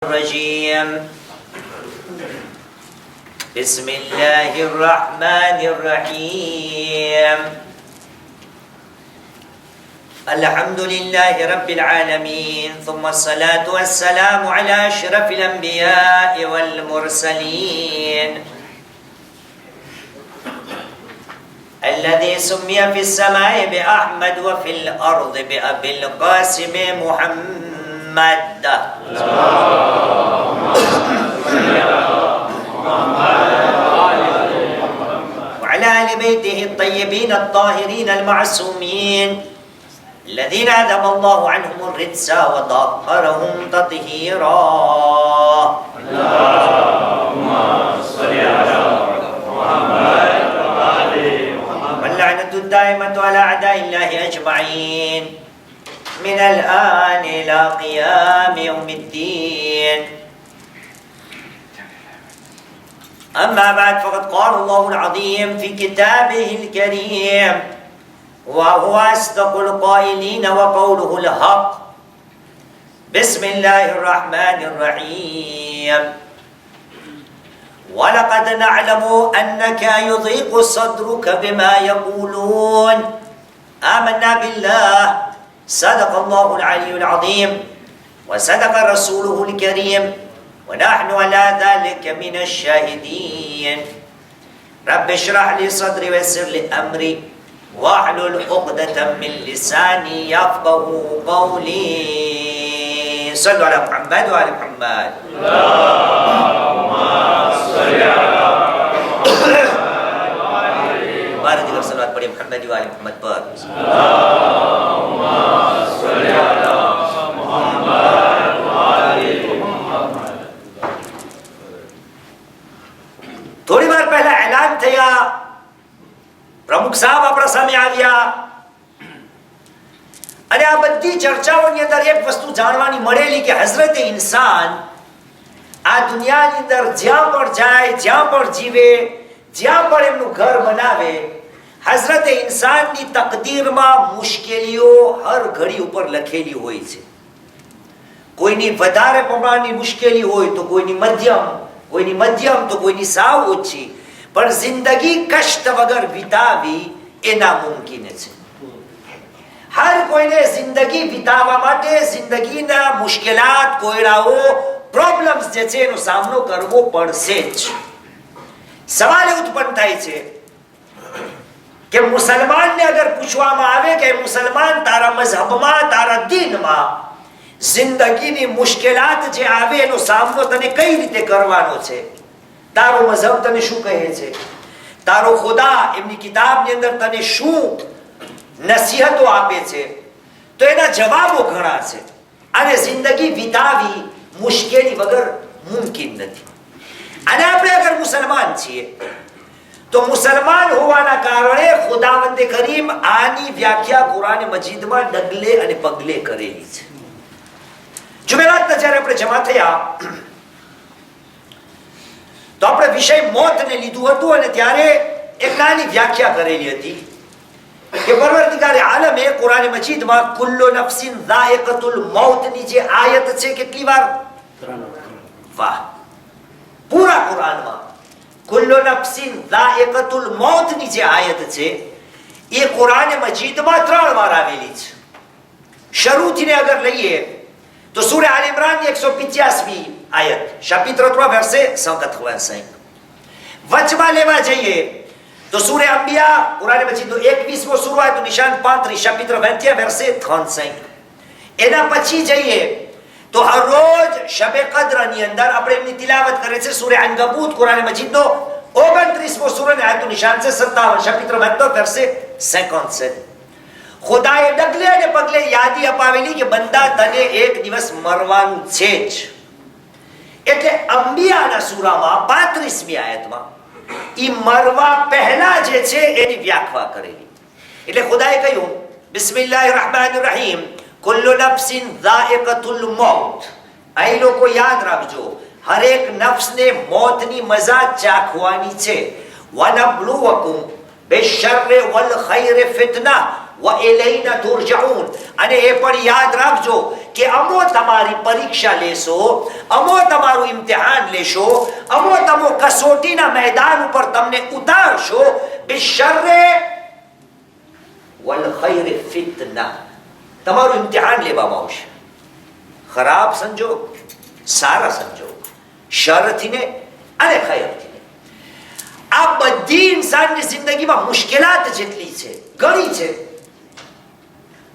الرجيم بسم الله الرحمن الرحيم الحمد لله رب العالمين ثم الصلاة والسلام على أشرف الأنبياء والمرسلين الذي سمي في السماء بأحمد وفي الأرض بأبي القاسم محمد وعلى آل بيته الطيبين الطاهرين المعصومين الذين أذهب الله عنهم الرجس وطهرهم تطهيرا اللهم صل على محمد وآل محمد واللعنة الدائمة على أعداء الله أجمعين من الآن إلى قيام يوم الدين أما بعد فقد قال الله العظيم في كتابه الكريم وهو أصدق القائلين وقوله الحق بسم الله الرحمن الرحيم ولقد نعلم أنك يضيق صدرك بما يقولون آمنا بالله صدق الله العلي العظيم وصدق رسوله الكريم ونحن على ذلك من الشاهدين رب اشرح لي صدري ويسر لي أمري واحلل عقدة من لساني يفقهوا قولي صلوا على محمد وآل محمد اللهم صل على محمد بارك صلوات پڑھیں محمد وآل محمد پر اللهم صل على محمد وآل محمد થોડી વાર પહેલા એલાન થયા પ્રમુખ સાહેબ આપણા સામે આવ્યા અને આ બધી ચર્ચાઓની અંદર એક વસ્તુ જાણવાની મળેલી કે હઝરતે ઇન્સાન આ દુનિયાની અંદર જ્યાં પણ જાય જ્યાં પણ જીવે જ્યાં પણ એમનું ઘર બનાવે હઝરતે ઇન્સાનની તકદીરમાં મુશ્કેલીઓ હર ઘડી ઉપર લખેલી હોય છે કોઈની વધારે પ્રમાણની મુશ્કેલી હોય તો કોઈની મધ્યમ તો કોઈની સાવ ઓછી પણ જિંદગી કષ્ટ વગર વિતાવી એ નામુમકિન છે હર કોઈને જિંદગી વિતાવવા માટે જિંદગીના મુશ્કેલાત કોયડાઓ પ્રોબ્લેમ્સ જે છે એનો સામનો કરવો પડશે જ સવાલ ઉત્પન્ન થાય છે કે મુસલમાનને અગર પૂછવામાં આવે કે મુસલમાન તારા મઝહબમાં તારા દીનમાં જિંદગીની મુશ્કેલાત જે આવે એનો સામનો તને કઈ રીતે કરવાનો છે તારો મઝહબ તને શું કહે છે તારો ખુદા એમની કિતાબની અંદર તને શું નસીહતો આપે છે તો એના જવાબો ઘણા છે અને જિંદગી વિતાવી મુશ્કેલી વગર મુમકિન નથી અને આપણે અગર મુસલમાન છીએ તો મુસલમાન હોવાના કારણે ખુદાવંદે કરીમ આની વ્યાખ્યા કુરાન મજીદમાં ડગલે અને પગલે કરેલી છે જુમેરાતના જ્યારે આપણે જમા થયા તો આપણે વિષય મોતને લીધું હતું અને ત્યારે એક નાની વ્યાખ્યા કરેલી હતી કે પરવરદિગારે આલમે કુરાન મજીદમાં કુલ્લુ નફ્સિન ઝાયકતુલ મૌતની જે આયત છે કેટલી વાર વાહ પૂરા કુરાનમાં કુલ્લુ નફ્સિન ઝાયકતુલ મૌતની જે આયત છે એ કુરાન મજીદમાં 3 વાર આવેલી છે શરૂથી અગર લઈએ તો સૂરે આલ ઇમરાનની 185મી આયત chapitre 3 verset 185 વચમાં લેવા જઈએ તો સૂરે અંબિયા કુરાન મજીદનો 21મો સૂરો આયતનું નિશાન 35 chapitre 21 verset 35 એના પછી જઈએ તો હર રોજ શબે કદ્રની અંદર આપણે એમની તિલાવત કરે છે સૂરે અનકબૂત કુરાન મજીદનો 29મો સૂરો ને આયતનું નિશાન છે 57 chapitre 22 verset 57 ખુદાએ ડગલે અને પગલે યાદી અપાવેલી કે બંદા તને એક દિવસ મરવાનું છે જ એટલે અંબિયાના સૂરામાં 35મી આયતમાં ઈ મરવા પહેલા જે છે એની વ્યાખ્યા કરેલી એટલે ખુદાએ કહ્યું બિસ્મિલ્લાહિર રહમાનિર રહીમ કુલ્લુ નફ્સિન ઝાયકતુલ મૌત અહીં લોકો યાદ રાખજો હરેક નફ્સને મોતની મજા ચાખવાની છે વનબ્લુવકુમ બિશ્શર્રિ વલ ખૈર ફિતના વ ઇલૈના તુરજઉન, અને એ પણ યાદ રાખજો કે અમો તમારી પરીક્ષા લેશો, અમો તમારું ઇમ્તિહાન લેશો, અમો તમો કસોટીના મેદાન ઉપર તમને ઉતારશો. બિશર્રે વલ ખૈર ફિતના, તમારું ઇમ્તિહાન લેવામાં આવશે. ખરાબ સંજોગ, સારા સંજોગ, શરથી ને અને ખૈરથી. આ બધી ઇન્સાનની જિંદગીમાં મુશ્કેલાત જેટલી છે, ઘણી છે.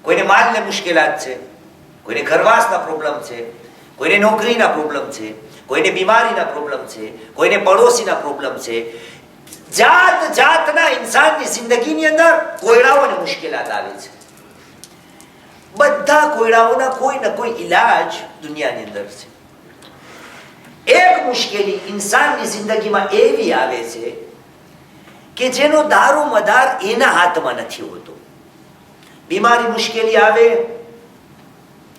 કોઈને માલને મુશ્કેલાત છે, કોઈને ઘરવાસના પ્રોબ્લેમ છે, કોઈને નોકરીના પ્રોબ્લેમ છે, કોઈને બીમારીના પ્રોબ્લેમ છે, કોઈને પડોશીના પ્રોબ્લેમ છે. જાત જાતના ઇન્સાનની જિંદગીની અંદર કોયડાઓને મુશ્કેલાત આવે છે. બધા કોયડાઓના કોઈ ને કોઈ ઈલાજ દુનિયાની અંદર છે. એક મુશ્કેલી ઇન્સાનની જિંદગીમાં એવી આવે છે કે જેનો દારો મદાર એના હાથમાં નથી હોતો. બીમારી મુશ્કેલી આવે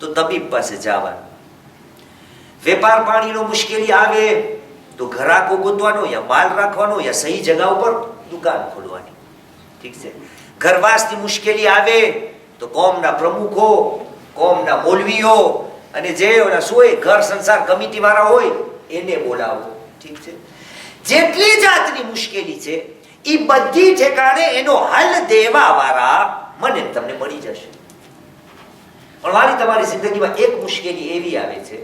તો તબીબ પાસે જવાનું, વેપાર પાણીનો મુશ્કેલી આવે તો ઘરાકો ગોતવાનો, યા માલ રાખવાનો, યા સહી જગા ઉપર દુકાન ખોલવાની. ઠીક છે. ઘરવાસની મુશ્કેલી આવે તો કોમના પ્રમુખો, કોમના મૌલવીઓ અને જે સોય ઘર સંસાર કમિટી વાળા હોય એને બોલાવો. ઠીક છે. જેટલી જાતની મુશ્કેલી છે એ બધી ઠેકાણે એનો હલ દેવા વાળા મને તમને મળી જશે. પણ મારી તમારી જિંદગીમાં એક મુશ્કેલી એવી આવે છે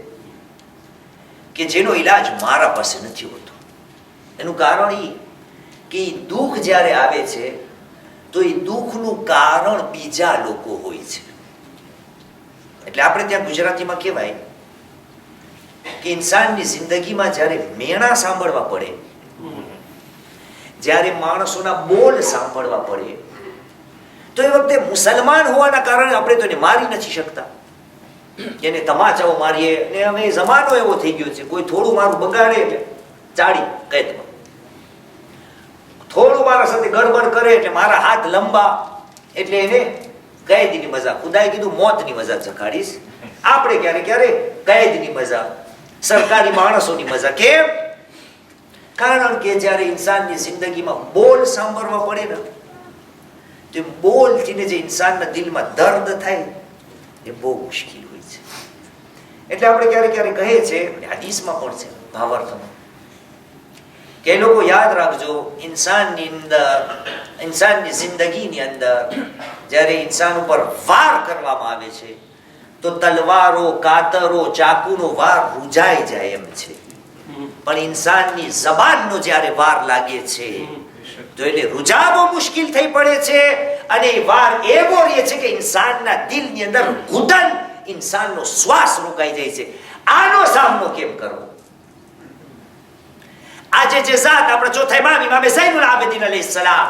કે જેનો ઈલાજ મારા પાસે નથી હોતો. એનું કારણ એ કે દુઃખ જ્યારે આવે છે તો એ દુઃખનું કારણ બીજા લોકો હોય છે. એટલે આપણે ત્યાં ગુજરાતીમાં કહેવાય કે ઇન્સાનની જિંદગીમાં જ્યારે મેણા સાંભળવા પડે, જ્યારે માણસોના બોલ સાંભળવા પડે, તો એ વખતે મુસલમાન હોવાના કારણે આપણે તો એને મારી નથી શકતા, એને તમાચાઓ મારીએ. ને હવે જમાનો એવો થઈ ગયો છે, કોઈ થોડું મારું બગાડે એટલે ચાડી કેદમાં, થોડું મારા સાથે ગડબડ કરે એટલે મારા હાથ લંબા એટલે એને કેદની મજા. ખુદાએ કીધું મોતની મજા ચખાડીશ. આપણે ક્યારે ક્યારે કેદની મજા, સરકારી માણસોની મજા. કેમ? કારણ કે જ્યારે ઇન્સાનની જિંદગીમાં બોલ સાંભળવા પડે ને, તો બોલથી જે ઇન્સાનના દિલમાં દર્દ થાય એ બહુ મુશ્કેલ હોય છે. એટલે આપણે ક્યારે ક્યારે કહીએ છીએ, હદીસમાં પણ છે, ભાવાર્થમાં, કે એ લોકો યાદ રાખજો, ઇન્સાનની જિંદગીની અંદર જ્યારે ઇન્સાન ઉપર વાર કરવામાં આવે છે તો તલવારો, કાતરો, ચાકુનો વાર રૂજાઈ જાય એમ છે. પણ ઇન્સાનની જબાનનો જ્યારે વાર લાગે છે તો એને રૂજાવો મુશ્કેલ થઈ પડે છે. અને એ વાર એવો રહે છે કે ઇન્સાનના દિલની અંદર ઘૂંટણ, ઇન્સાનનો શ્વાસ રોકાઈ જાય છે. આનો સામનો કેમ કરવો? આજે જે ઝાત આપણા ચોથા ઇમામ ઇમામ ઝૈનુલ આબિદીન અલૈહિસ સલામ,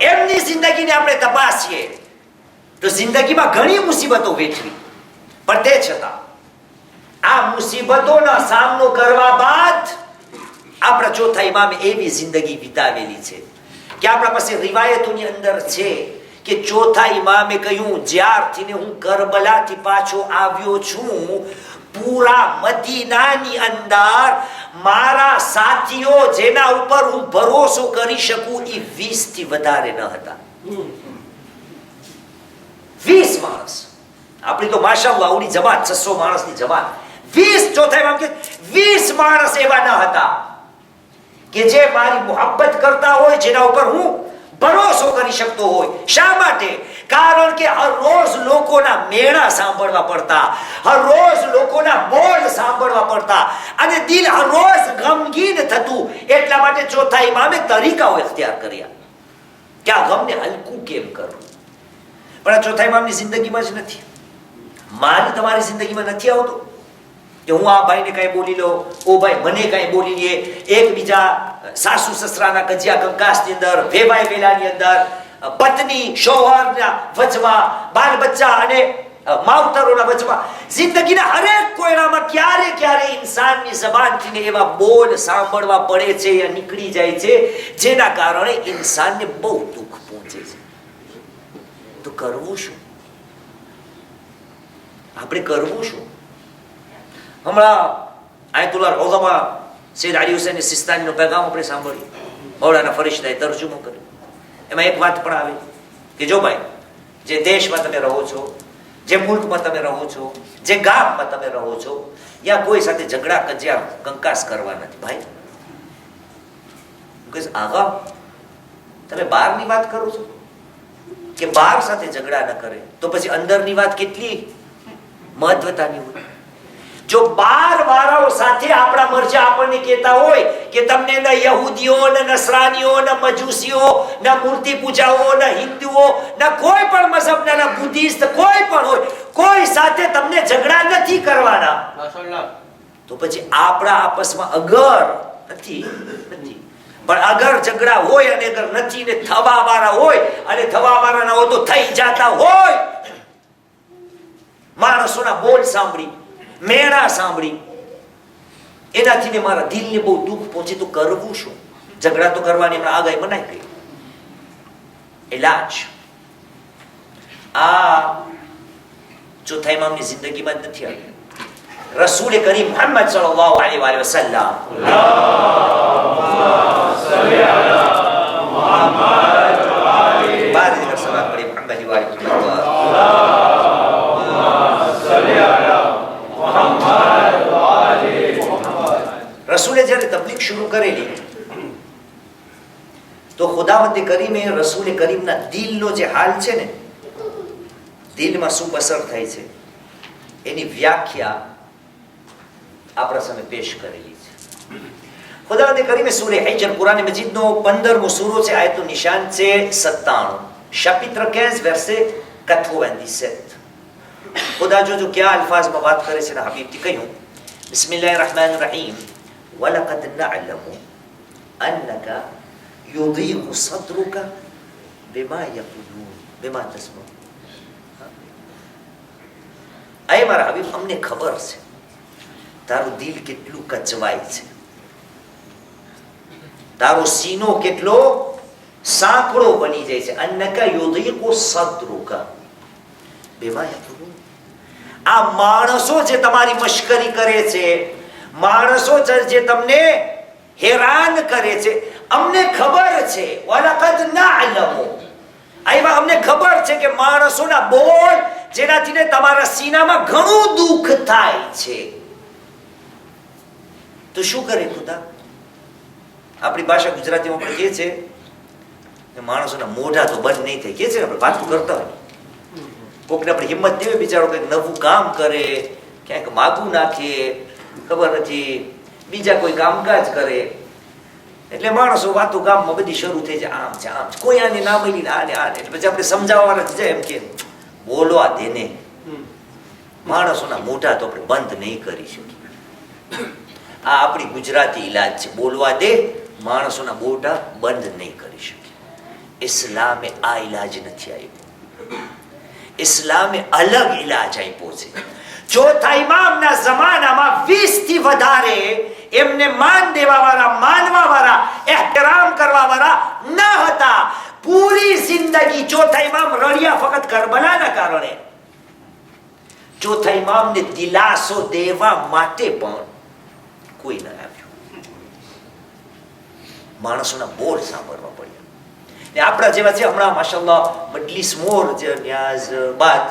એમની જિંદગીને આપણે તપાસીએ તો જિંદગીમાં ઘણી મુસીબતો વેઠવી, પણ તે છતાં આ મુસીબતોનો સામનો કરવા બાદ આપણા ચોથા ઇમામે એવી જિંદગી વિતાવેલી છે કે આપણા પાસે રિવાયતોની અંદર છે કે ચોથા ઇમામે કહ્યું, જ્યારથી હું કરબલાથી પાછો આવ્યો છું, પૂરા મદીનાની અંદર મારા સાથીઓ જેના ઉપર હું ભરોસો કરી શકું એ 20 થી વધારે ન હતા. 20 માણસ. આપણી તો માશાઅલ્લાહ આવડી જમાત, 600 માણસની જમાત. 20 ચોથા ઇમામ કે 20 માણસ એવા ન હતા કે જે મારી મોહબ્બત કરતા હોય, જેના ઉપર હું ભરોસો કરી શકતો હોય. શા માટે? કારણ કે હર રોજ લોકોના મેળા સાંભળવા પડતા, હર રોજ લોકોના બોલ સાંભળવા પડતા અને દિલ હર રોજ ગમગીન થતું. એટલા માટે ચોથા ઇમામે તરીકાઓ ઇખ્તિયાર કર્યા કે આ ગમને હલકું કેમ કરવું. પણ આ ચોથા ઇમામની જિંદગીમાં જ નથી. માન તમારી જિંદગીમાં નથી આવતો કે હું આ ભાઈને કઈ બોલી લો, ઓ ભાઈ મને કઈ બોલી લે. એકબીજા સાસુ સસરાના કજિયા કંકાસની અંદર, ભેભાઈ બેલાની અંદર, પત્ની શોહરના વચમાં, બાલ બચ્ચા અને માવતરોના વચમાં, જિંદગીના હરેક કોયડામાં ક્યારે ક્યારે ઇન્સાનની જબાનથી એવા બોલ સાંભળવા પડે છે યા નીકળી જાય છે જેના કારણે ઇન્સાનને બહુ દુઃખ પહોંચે છે. તો કરવું શું? આપણે કરવું શું? હમણાં આયતુલ્લાહ ઉઝમા સૈયદ અલી હુસૈન સિસ્તાનીનો પેગામ આપણે સાંભળ્યો, મૌલાના ફરિશ્તાએ તરજુમો કર્યો. એમાં એક વાત પણ આવે કે જો ભાઈ, જે દેશમાં તમે રહો છો, જે મુલ્કમાં તમે રહો છો, જે ગામમાં તમે રહો છો, ત્યાં કોઈ સાથે ઝઘડા કજિયા કંકાસ કરવા નથી ભાઈ. આગા તમે બહારની વાત કરો છો કે બહાર સાથે ઝઘડા ન કરે, તો પછી અંદરની વાત કેટલી મહત્વતાની હોય. જો બાર વાળાઓ સાથે આપણા મરજા આપણને કહેતા હોય કે તમને ન યહૂદીઓ, ન નસરાનીઓ, ન મજૂસીઓ, ન મૂર્તિ પૂજાઓ, ન હિન્દુઓ, ન કોઈ પણ મઝહબના, ન બુદ્ધિસ્ટ, કોઈ પણ હોય, કોઈ સાથે તમને ઝઘડા નથી કરવાના, તો પછી આપણા આપસમાં અગર નથી. પણ અગર ઝઘડા હોય અને અગર નથી ને થવા વાળા હોય અને થવા વાળા ના હોય તો થઈ જતા હોય, માણસોના બોલ સાંભળી, મેણા સાંભળી, એનાથી ને મારા દિલને બહુ દુઃખ પહોંચે, તો કરવું શું? ઝઘડા તો કરવાની આગાહી બનાવી ગઈ. ઇલાજ આ ચોથા ઇમામની જિંદગીમાં જ નથી આવ્યું. રસૂલ કરીમ મુહમ્મદ સલ્લલ્લાહુ અલૈહિ વસલ્લમ રસૂલે જ્યારે તબલીગ શરૂ કરેલી, તો ખુદાવંદ કરીમે રસૂલ કરીમના દિલનો જે હાલ છે ને, દિલમાં શું અસર થાય છે, એની વ્યાખ્યા આપણા સામે પેશ કરેલી છે. ખુદાવંદ કરીમે સૂરે હિજર, કુરાન મજીદનો 15મો સૂરો છે, આયતનું નિશાન છે 97, chapitre 15 verset 97. ખુદા જો કયા અલ્ફાઝમાં વાત કરે છે ને હબીબથી કહ્યું, બિસ્મિલ્લાહિર રહેમાનિર રહીમ, વલકદ નઅલમુ અન્નક યુદીકુ સદરુક બિમા યકુલૂન બિમા તસ્મઉન. આય મારા હબીબ, અમને ખબર છે તારું દિલ કેટલું કચવાય છે, તારો સીનો કેટલો સાંકડો બની જાય છે. અન્નક યુદીકુ સદરુક બિમા યકુલૂન. આ માણસો જે તમારી મશ્કરી કરે છે, માણસો જે તમને હેરાન કરે છે, અમને ખબર છે. વલકદ નઅલમુ, આમાં અમને ખબર છે કે માણસોના બોલ જેનાથી ને તમારા સીનામાં ઘણું દુઃખ થાય છે. તો શું કરે ખુદા? આપણી ભાષા ગુજરાતીમાં આપણે કહે છે કે માણસોના મોઢા તો બંધ નહીં થાય, કે છે આપણે વાતો કરતા હોય, કોકને આપણે હિંમત દેવી, બિચારો કંઈક નવું કામ કરે, ક્યાંક માગું નાખે, ખબર નથી, બીજા કોઈ કામકાજ કરે, એટલે માણસો વાતો ગામમાં બધી શરૂ થઈ જાય, આમ છે આમ છે, કોઈ આને ના મળી આને આને, એટલે પછી આપણે સમજાવવાના જાય એમ કે બોલવા દેને. માણસોના મોઢા તો આપણે બંધ નહીં કરી શકીએ. આ આપણી ગુજરાતી ઈલાજ છે, બોલવા દે, માણસોના મોઢા બંધ નહીં કરી શકીએ. ઇસ્લામે આ ઈલાજ નથી આપ્યો, ઇસ્લામે અલગ ઈલાજ આપ્યો છે. ચોથા ઇમામના જમાનામાં 20 થી વધારે એમને માન દેવા વાળા, માનવા વાળા, એહતરામ કરવા વાળા ન હતા. પૂરી જિંદગી ચોથા ઇમામ રડ્યા ફક્ત કરબલાના કારણે. ચોથા ઇમામને દિલાસો દેવા માટે પણ કોઈ ન આવ્યું. માણસોના બોલ સાંભળવા પડ્યા. ને આપણા જેવા છે, હમણાં માશાઅલ્લાહ મજલિસ મોર જે ન્યાઝ બાદ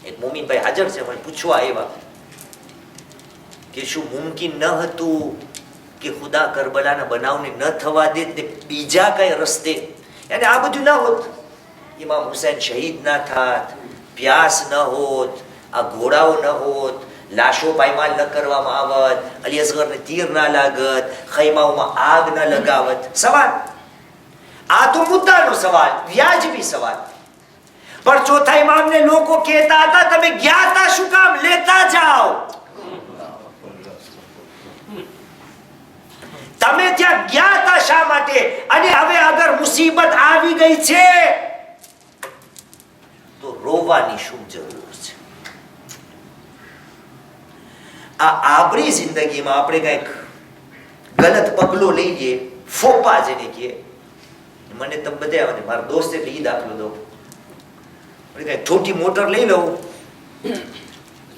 એક મોમીનભાઈ હાજર છે, મને પૂછવા આવ્યા કે શું મુમકિન ન હતું કે ખુદા કરબલાના બનાવને ન થવા દે ને બીજા કઈ રસ્તે, અને આ બધું ન હોત, ઇમામ હુસૈન શહીદ ના થાત, પ્યાસ ન હોત, આ ઘોડાઓ ન હોત, લાશો પાયમાલ ન કરવામાં આવત, અલી અસગરને તીર ના લાગત, ખૈમાઓમાં આગ ન લગાવત. સવાલ આ તો મુદ્દાનો સવાલ, વ્યાજબી સવાલ. પણ ચોથા ઇમામને લોકો કહેતા હતા, તમે ગયા તા શું કામ, લેતા જાઓ. તમે ત્યાં ગયા તા શા માટે? અને હવે અગર મુસીબત આવી ગઈ છે તો રોવાની શું જરૂર છે? આ આપણી જિંદગીમાં આપણે કઈક ગલત પગલો લઈ લઈએ, ફોપા જેને કહીએ. મને તમે બધા મારા દોસ્ત એટલે ઈ દાખલો દો, કઈ છોટી મોટર લઈ લઉં,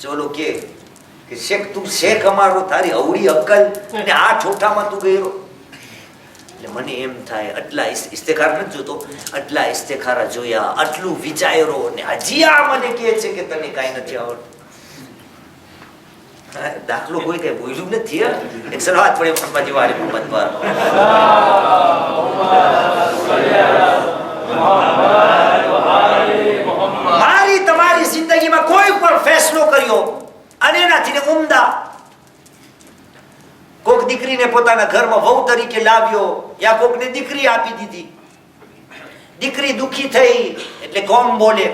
ચલો કે કે શેખ તું શેખ અમારો, તારી અવળી અક્કલ અને આ ઠોઠામાં તું ગયો. એટલે મને એમ થાય આટલા ઇસ્તેખાર નથી જોતો, આટલા ઇસ્તેખારા જોયા, આટલું વિચાર્યો ને હજી આ મને કહે છે કે તને કાંઈ નથી આવડતું. દાખલો કોઈ કઈ બોલ્યું નથી. એક સલાત પડે મોહમ્મદ વાલે મોહમ્મદ પર. મારી તમારી જિંદગીમાં કોઈ પણ ફેસલો કર્યો અને એનાથી ઉમદા કોક દીકરીને પોતાના ઘરમાં વહુ તરીકે લાવ્યો, યા કોકને દીકરી આપી દીધી, દીકરી દુખી થઈ એટલે કોમ બોલે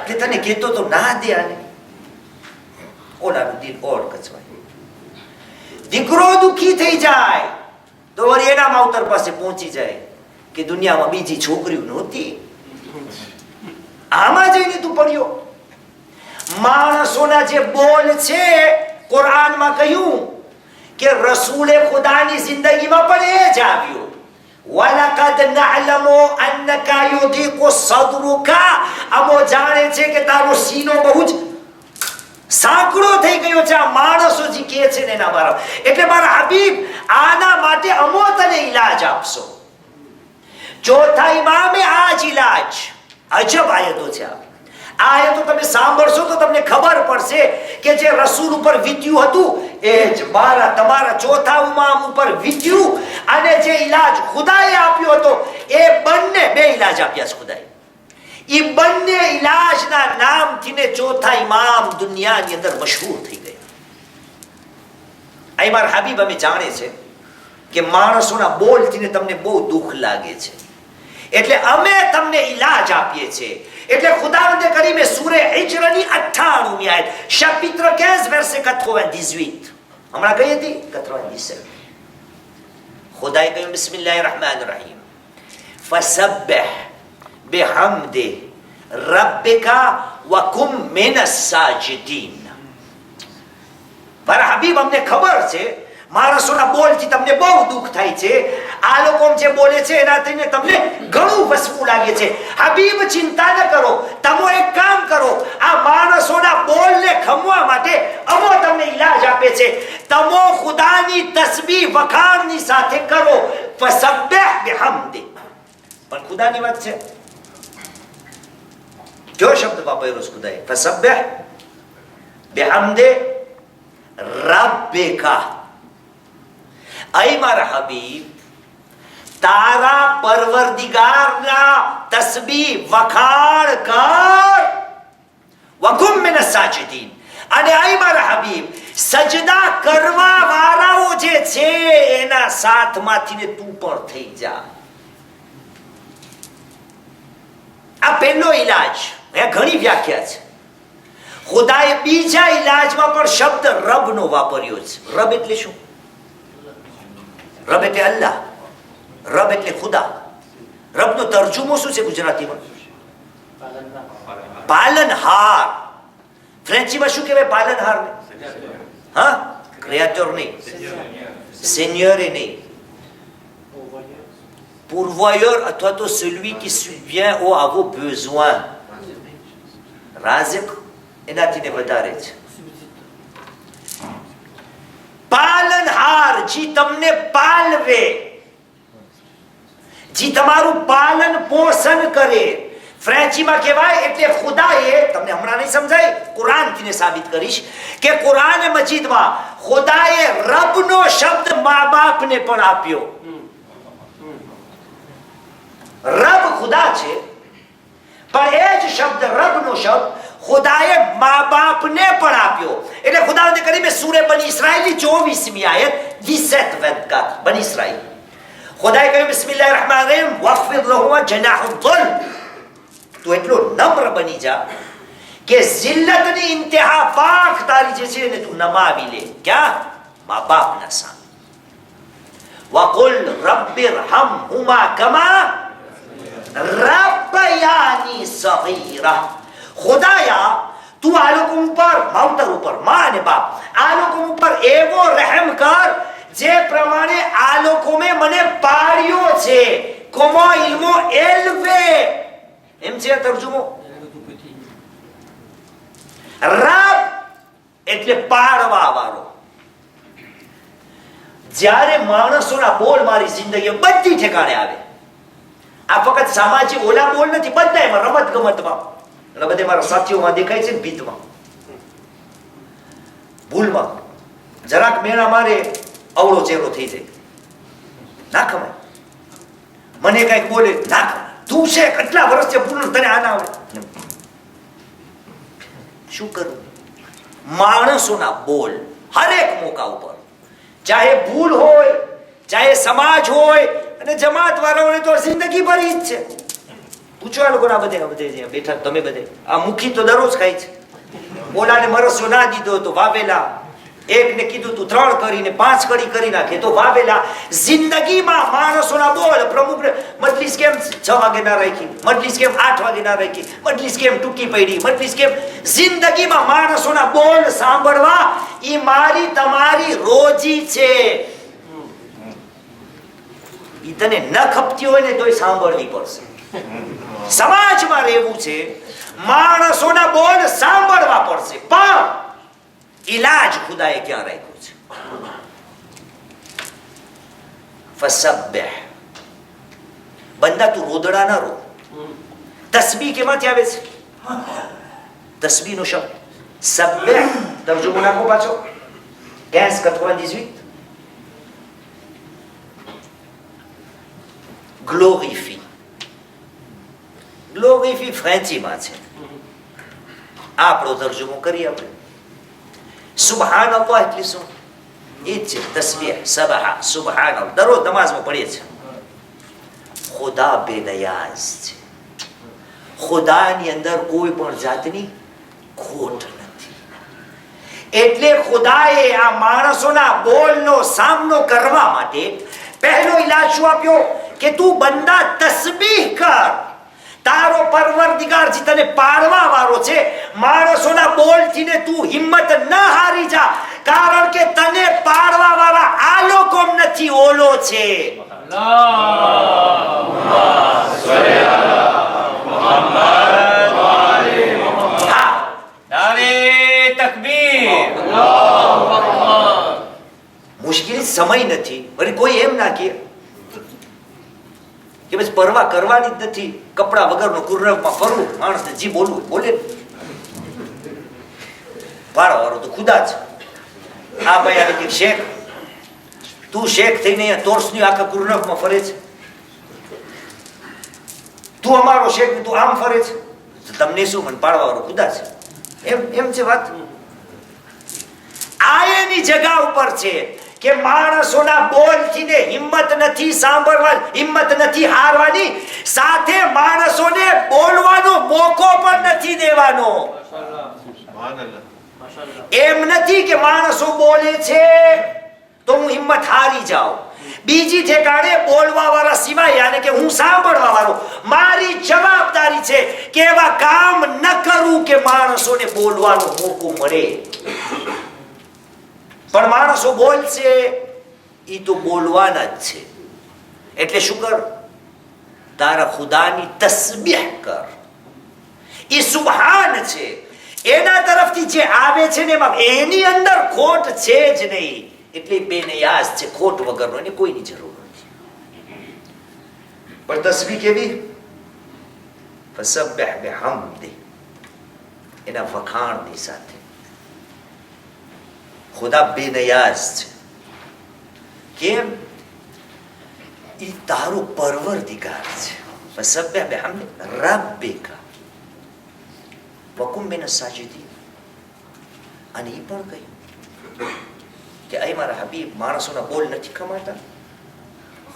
કે તને કહેતો તો ના દે આને, ઓલાનું દિલ ઓર કચવાય. દીકરો દુખી થઈ જાય તો વળી એના માવતર પાસે પહોંચી જાય કે દુનિયામાં બીજી છોકરીઓ નહોતી, આમાં જઈને તું પડ્યો. માણસોના જે બોલ છે, કુરાનમાં કહ્યું કે રસૂલે ખુદાની જિંદગીમાં પણ એ જ આવ્યું. વલકદ નઅલમુ અન્નકા યુદીકુ સદરુકા, અમો જાણે છે કે તારો સીનો બહુ જ સાંકડો થઈ ગયો છે. આ માણસો જે કહે છે ને એના બારા. એટલે મારા હબીબ, આના માટે અમો તને ઈલાજ આપશો. ચોથા ઇમામે આ જ ઈલાજ, અજબ આયતો છે. આ આયતો તમે સાંભળશો તો તમને ખબર પડશે કે જે રસૂલ ઉપર વીત્યું હતું એ જ મારા તમારા ચોથા ઇમામ ઉપર વીત્યું. અને જે ઈલાજ ખુદાએ આપ્યો હતો એ બંને બે ઈલાજ આપ્યા છે ખુદાએ. એ બંને ઈલાજના નામથી ને ચોથા ઇમામ દુનિયાની અંદર મશહૂર થઈ ગયા. અહીં મારા હબીબ અમે જાણે છે કે માણસોના બોલથી ને તમને બહુ દુઃખ લાગે છે, એટલે અમે તમને ઈલાજ આપીએ છીએ. એટલે ખુદાવંદે કરીમે સૂરે હિજ્રની 98મી આયત, chapitre 15 verset 98. હમણાં કઈ હતી? 97. ખુદાએ કહ્યું બિસ્મિલ્લાહિર રહેમાનિર રહીમ, ફસબ્બિહ બિહમ્દિ રબ્બિકા વકુમ મિનસ સાજિદીન. મારા હબીબ, અમને ખબર છે માણસોના બોલથી તમને બહુ દુઃખ થાય છે. આ લોકો જે બોલે છે એનાથી તમને ઘણું વસવું લાગે છે. હબીબ, ચિંતા ન કરો, તમે એક કામ કરો, આ માણસોના બોલને ખમવા માટે અમો તમને ઈલાજ આપે છે. તમો ખુદાની તસબીહ વખાણની સાથે કરો. ફસબ્બિહ બિહમ્દિ. પણ ખુદાની વાત છે, જો શબ્દ વાપર્યો છે ખુદાએ, ફસબ્બિહ બિહમ્દિ રબ્બિકા. અહીં મારા હબીબ, તારા પરવરદિગારના તસબીહ વખાણ કર. વકુમ મિનસ સાજિદીન. અને અહીં મારા હબીબ, સજદા કરવા વાળાઓ જે છે એના સાથમાંથી તું પણ થઈ જા. આ પહેલો ઈલાજ. ઘણી વ્યાખ્યા છે. ખુદાએ બીજા ઈલાજમાં પણ શબ્દ રબનો વાપર્યો છે. રબ એટલે શું? રબ એટલે અલ્લાહ, રબ એટલે ખુદા. રબનો તર્જુમો શું છે ગુજરાતીમાં? પાલનહાર. ફ્રેન્ચીમાં શું કહેવાય પાલનહાર ને? હા, ક્રિએટર નહીં, સેન્યરે નહીં, pourvoyeur અથવા તો celui qui subvient à vos besoins. રાઝિક એનાથી ને વધારે છે. પાલનહાર, જી તમને પાલવે, જી તમારું પાલન પોષણ કરે. ફ્રેન્ચીમાં કહેવાય. એટલે ખુદાએ, તમને હમણાં નહીં સમજાય, કુરાનથી ને સાબિત કરીશ કે કુરાન મજીદમાં ખુદાએ રબનો શબ્દ મા બાપને પણ આપ્યો. રબ ખુદા છે, પણ એ જ શબ્દ રબનો શબ્દ ખુદાએ મા બાપને પણ આપ્યો. એટલે ખુદાવંદે કરીમે સૂરે બની ઇસ્રાઈલની 24મી આયત 17-24 બની ઇસ્રાઈલ. ખુદાએ કહ્યું બિસ્મિલ્લાહિર રહેમાનિર રહીમ, વખ્ફિદ લહુમા જનાહુદ દુલ. તું એટલો નમ્ર બની જા કે જિલ્લતની ઇન્તહા પાક તારી જે છે ને તું નમાવી લે. ક્યાં? મા બાપના સામે. વકુલ રબ્બિરહમહુમા કમા રબ્બયાની સગીરા. ખુદાયા, તું આ લોકો ઉપર, માવતર ઉપર, મા અને બાપ, આ લોકો ઉપર એવો રહેમ કર જે પ્રમાણે આ લોકો મને પાડ્યો છે. કોમો ઇલ્મો એલવે, એમ છે તર્જુમો. રબ એટલે પાડવા વાળો. જ્યારે માણસોના બોલ મારી જિંદગી બધી ઠેકાણે આવે. આ ફક્ત સામાજિક ઓલા બોલ નથી, બધામાં, રમત ગમતમાં, અને બધે મારા સાથીઓમાં દેખાય છે ને, ભીતમાં, ભૂલમાં જરાક મેણા મારે અવળો ચહેરો થઈ જાય, ના ખમાય. મને કઈક બોલે, ના ખમાય. તું છે કેટલા વર્ષ છે પૂર્ણ, તને આના આવડે. શું કરું? માણસોના બોલ હરેક મોકા ઉપર, ચાહે ભૂલ હોય, ચાહે સમાજ હોય, અને જમાત વાળાઓને તો જિંદગી ભરી જ છે. પૂછો આ લોકોના બધે બેઠા, તમે બધે આ મુખી તો દરરોજ ખાય છે. ઓલાને મરસ્યો ના દીધો તો વાવેલા, એકને કીધું તું 3 કરીને 5 કડી કરી નાખે તો વાવેલા. જિંદગીમાં માણસોના બોલ, પ્રમુખને મજલિસ કેમ 6 વાગે ના રાખી, મજલિસ કેમ 8 વાગે ના રાખી, મજલિસ કેમ ટૂંકી પડી, મજલિસ કેમ. જિંદગીમાં માણસોના બોલ સાંભળવા ઈ મારી તમારી રોજી છે. ઈ તને ન ખપતી હોય ને તોય સાંભળવી પડશે. સમાજમાં રહેવું છે, માણસોના બોલ સાંભળવા પડશે, પણ ઇલાજ ખુદાએ ક્યાં રાખ્યો છે? ફસબ્બિહ. બંદા તું રોદડા ના રો. તસ્બીહ કેમાંથી આવે છે? તસ્બીહ નો શબ્દ સબ્બિહ, તર્જુમો નાખો પાછો. 1598. ગ્લોરીફી. ગ્લોરીફી ફ્રેન્ચીમાં છે, આપણો તર્જુમો કરીએ આપણે. સુબહાનલ્લાહ એટલે શું? એ જ છે તસ્બીહ, સબહા, સુબહાનલ્લાહ. દરરોજ નમાઝમાં પઢીએ છે. ખુદા બેનિયાઝ છે. ખુદાની અંદર કોઈ પણ જાતની ખોટ નથી. એટલે ખુદાએ આ માણસોના બોલનો સામનો કરવા માટે પહેલો ઈલાજ શું આપ્યો? કે તું બંદા તસ્બીહ કર. તારો પરવરદિગાર જે તને પાડવા વાળો છે, માણસોના બોલથી ને તું હિંમત ન હારી જા, કારણ કે તને પાડવા વાળા આ લોકો નથી, ઓલો છે. મુશ્કેલ સમય નથી, અને કોઈ એમ ના કહે કે બસ પરવા કરવાની જ નથી, કપડા વગરનો કુર્રબમાં ફરવું, માણસને જી બોલવું બોલે. પાડવા વાળો તો ખુદા છે. આ ભાઈ આવે કે શેખ, તું શેખ થઈને તોર્સની આખા કુર્રબમાં ફરે છે, તું અમારો શેખ, તું આમ ફરે છે, તમને શું? મને પાડવા વાળો ખુદા છે. એમ છે વાત. આ એની જગા ઉપર છે કે માણસોના બોલથી ને હિંમત નથી સાંભળવા, હિંમત નથી હારવાની, સાથે માણસોને બોલવાનો મોકો પણ નથી દેવાનો. એમ નથી કે માણસો બોલે છે તો હું હિંમત હારી જાઉં. બીજી ઠેકાણે બોલવા વાળા સિવાય, યાને કે હું સાંભળવા વાળો, મારી જવાબદારી છે કે એવા કામ ન કરું કે માણસોને બોલવાનો મોકો મળે. પણ માણસો બોલશે, ઈ તો બોલવાના જ છે. એટલે શું કર? તારા ખુદાની તસ્બીહ કર. ઈ સુબહાન છે, એના તરફથી જે આવે છે ને એમાં એની અંદર ખોટ છે જ નહીં. એટલે બેનિયાઝ છે, ખોટ વગરનો, એને કોઈની જરૂર નથી. પણ તસ્બીહ કેવી? ફસબ્બિહ બિહમ્દિ, એના વખાણની સાથે. ખુદા બેનિયાઝ છે. કેમ? ઈ તારો પરવરદિગાર છે. ફસબ્બિહ બિહમ્દિ રબ્બિકા વકુમ મિનસ સાજિદીન. અને ઈ પણ કહ્યું કે અહીં મારા હબીબ માણસોના બોલ નથી ખમાતા,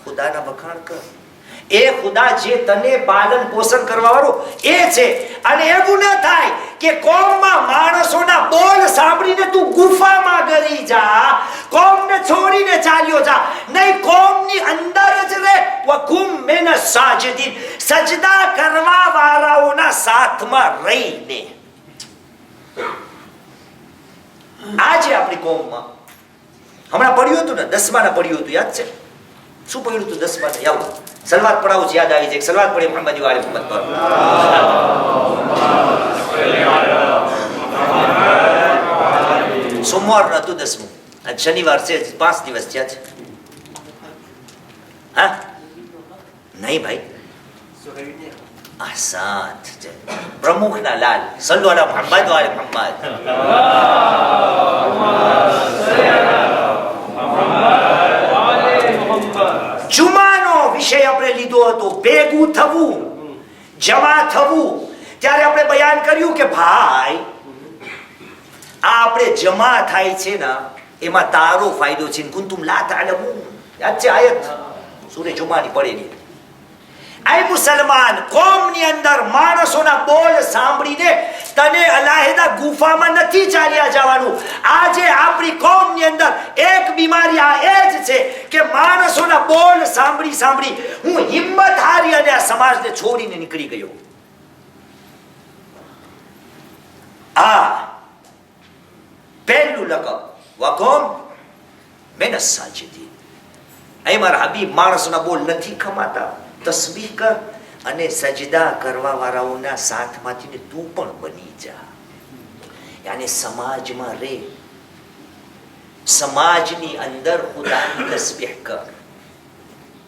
ખુદાના વખાણ કર. એ ખુદા જે તને પાલન પોષણ કરવા વાળો એ છે. અને એવું ન થાય કે કોમમાં માણસોના બોલ સાંભળીને તું ગુફામાં ગરી જા, કોમને છોડીને ચાલ્યો જા. નહીં, કોમની અંદર જ રહે. વકુમ મિનસ સાજિદીન, સજદા કરવા વાળાઓના સાથમાં રહીને. આજે આપણી કોમમાં હમણાં પડ્યું હતું ને, 10માના પડ્યું હતું, યાદ છે? શું પડ્યું હતું 10માના? યાદ સલવાત પડાવું છે, યાદ આવી જાય. સલવાત પડી મોહમ્મદ વાલે મોહમ્મદ પર. સોમવાર હતું 10મું, આજ શનિવાર છે, 5 દિવસ થયા છે. હા નહીં ભાઈ, આસાન છે. પ્રમુખના લાલ સલ્લુ અલા મુહમ્મદ વાલે મુહમ્મદ. જુમાનો વિષય આપણે લીધો હતો, ભેગું થવું, જમા થવું. ત્યારે આપણે બયાન કર્યું કે ભાઈ આ આપણે જમા થાય છે ને એમાં તારો ફાયદો છે. કુંતુમ લા તાલમૂન, યાદ છે આયત સૂરે જુમાની પડેલી. આ મુસલમાન કોમની અંદર માણસોના બોલ સાંભળીને તને અલાહેદા ગુફામાં નથી ચાલ્યા જવાનું. આજે આપણી કોમની અંદર એક બીમારી આ એ જ છે કે માણસોના બોલ સાંભળી સાંભળી હું હિંમત હારી અને આ સમાજને છોડીને નીકળી ગયો. આ પહેલું લકબ વકોમ મેન સાજિદીન. અહીં મારા હબીબ માણસોના બોલ નથી ખમાતા. તસ્બીહ કર અને સજદા કરવા વાળાઓના સાથમાંથી તું પણ બની જા. યાની સમાજમાં રે, સમાજની અંદર ખુદાની તસ્બીહ કર.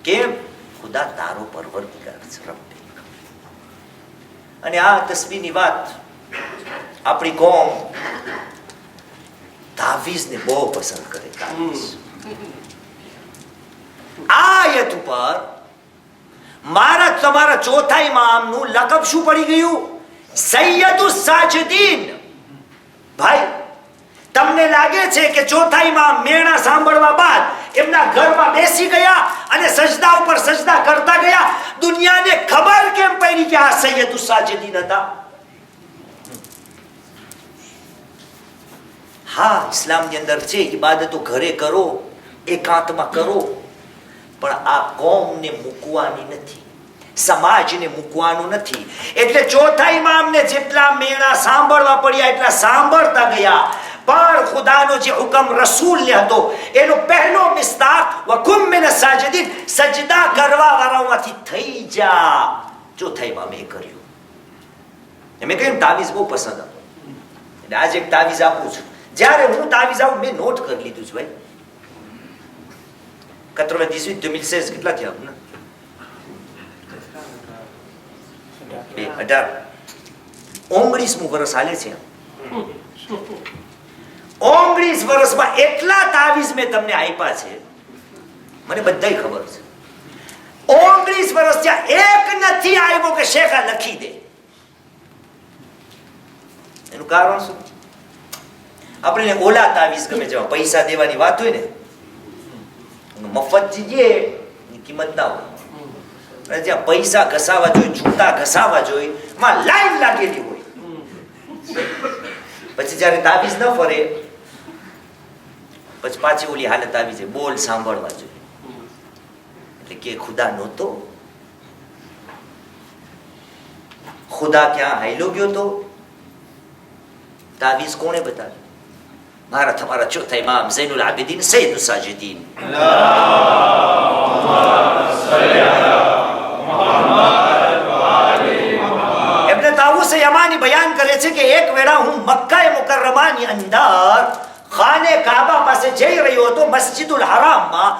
કેમ? ખુદા તારો પરવરદિગાર છે, રબ્બે. અને આ તસ્બીહની વાત આપણી કોમ તાવીઝને બહુ પસંદ કરે. તાવીઝ આયત ઉપર મારા તમારા ચોથા ઇમામનું લકબ શું પડી ગયું? સૈયદુ સાજિદીન. ભાઈ તમને લાગે છે કે ચોથા ઇમામ મેણા સાંભળવા બાદ એમના ઘરમાં બેસી ગયા અને સજદા ઉપર સજદા કરતા ગયા? દુનિયાને ખબર કેમ પડી કે આ સૈયદુ સાજિદીન હતા? હા, ઇસ્લામની અંદર છે ઇબાદતો ઘરે કરો, એકાંતમાં કરો, પણ આ કોમને મૂકવાની નથી, સમાજને મૂકવાનું નથી. એટલે ચોથા ઇમામને જેટલા મેણા સાંભળવા પડ્યા એટલા સાંભળતા ગયા. પણ ખુદાનો જે હુકમ રસૂલને હતો એનો પહેલો મિસ્દાક વકુમ મિન સાજિદીન, સજદા કરવા વાળાઓમાંથી થઈ જા. ચોથા ઇમામે કર્યું. મેં કહ્યું તાવીઝ બહુ પસંદ હતો એટલે આજે એક તાવીઝ આપું છું. જ્યારે હું તાવીઝ આવું મેં નોટ કરી લીધું છે ભાઈ. 98, 2016 કેટલા થયા? 19મું વર્ષ હાલે છે. 19 વર્ષમાં એટલા તાવીઝ મેં તમને આપ્યા છે, મને બધાય ખબર છે. 19 વર્ષ ત્યાં એક નથી આવ્યો કે શેખ આ લખી દે. એનું કારણ શું? આપણે ઓલા તાવીઝ ગમે છે, પૈસા દેવાની વાત હોય ને, મફત જીએ કિંમત ના હોય. અને જ્યાં પૈસા ઘસાવા જોઈએ, છૂટા ઘસાવા જોઈએ, માં લાઈન લાગેલી હોય. પછી જયારે તાવીઝ ન ફરે પછી પાછી ઓલી હાલત આવી જાય, બોલ સાંભળવા જોઈએ. એટલે કે ખુદા નહોતો, ખુદા ક્યાં હાઈલો ગયો તો? તાવીઝ કોણે બતાવી? મારા તમારા ચોથા ઇમામ ઝૈનુલ આબિદીન સૈયદુ સાજિદીન. ઇબ્ન તાઉસ યમાની બયાન કરે છે કે એક વેળા હું મક્કા મુકર્રમાની અંદર ખાને કાબા પાસે જઈ રહ્યો હતો, મસ્જિદુલ હરામમાં.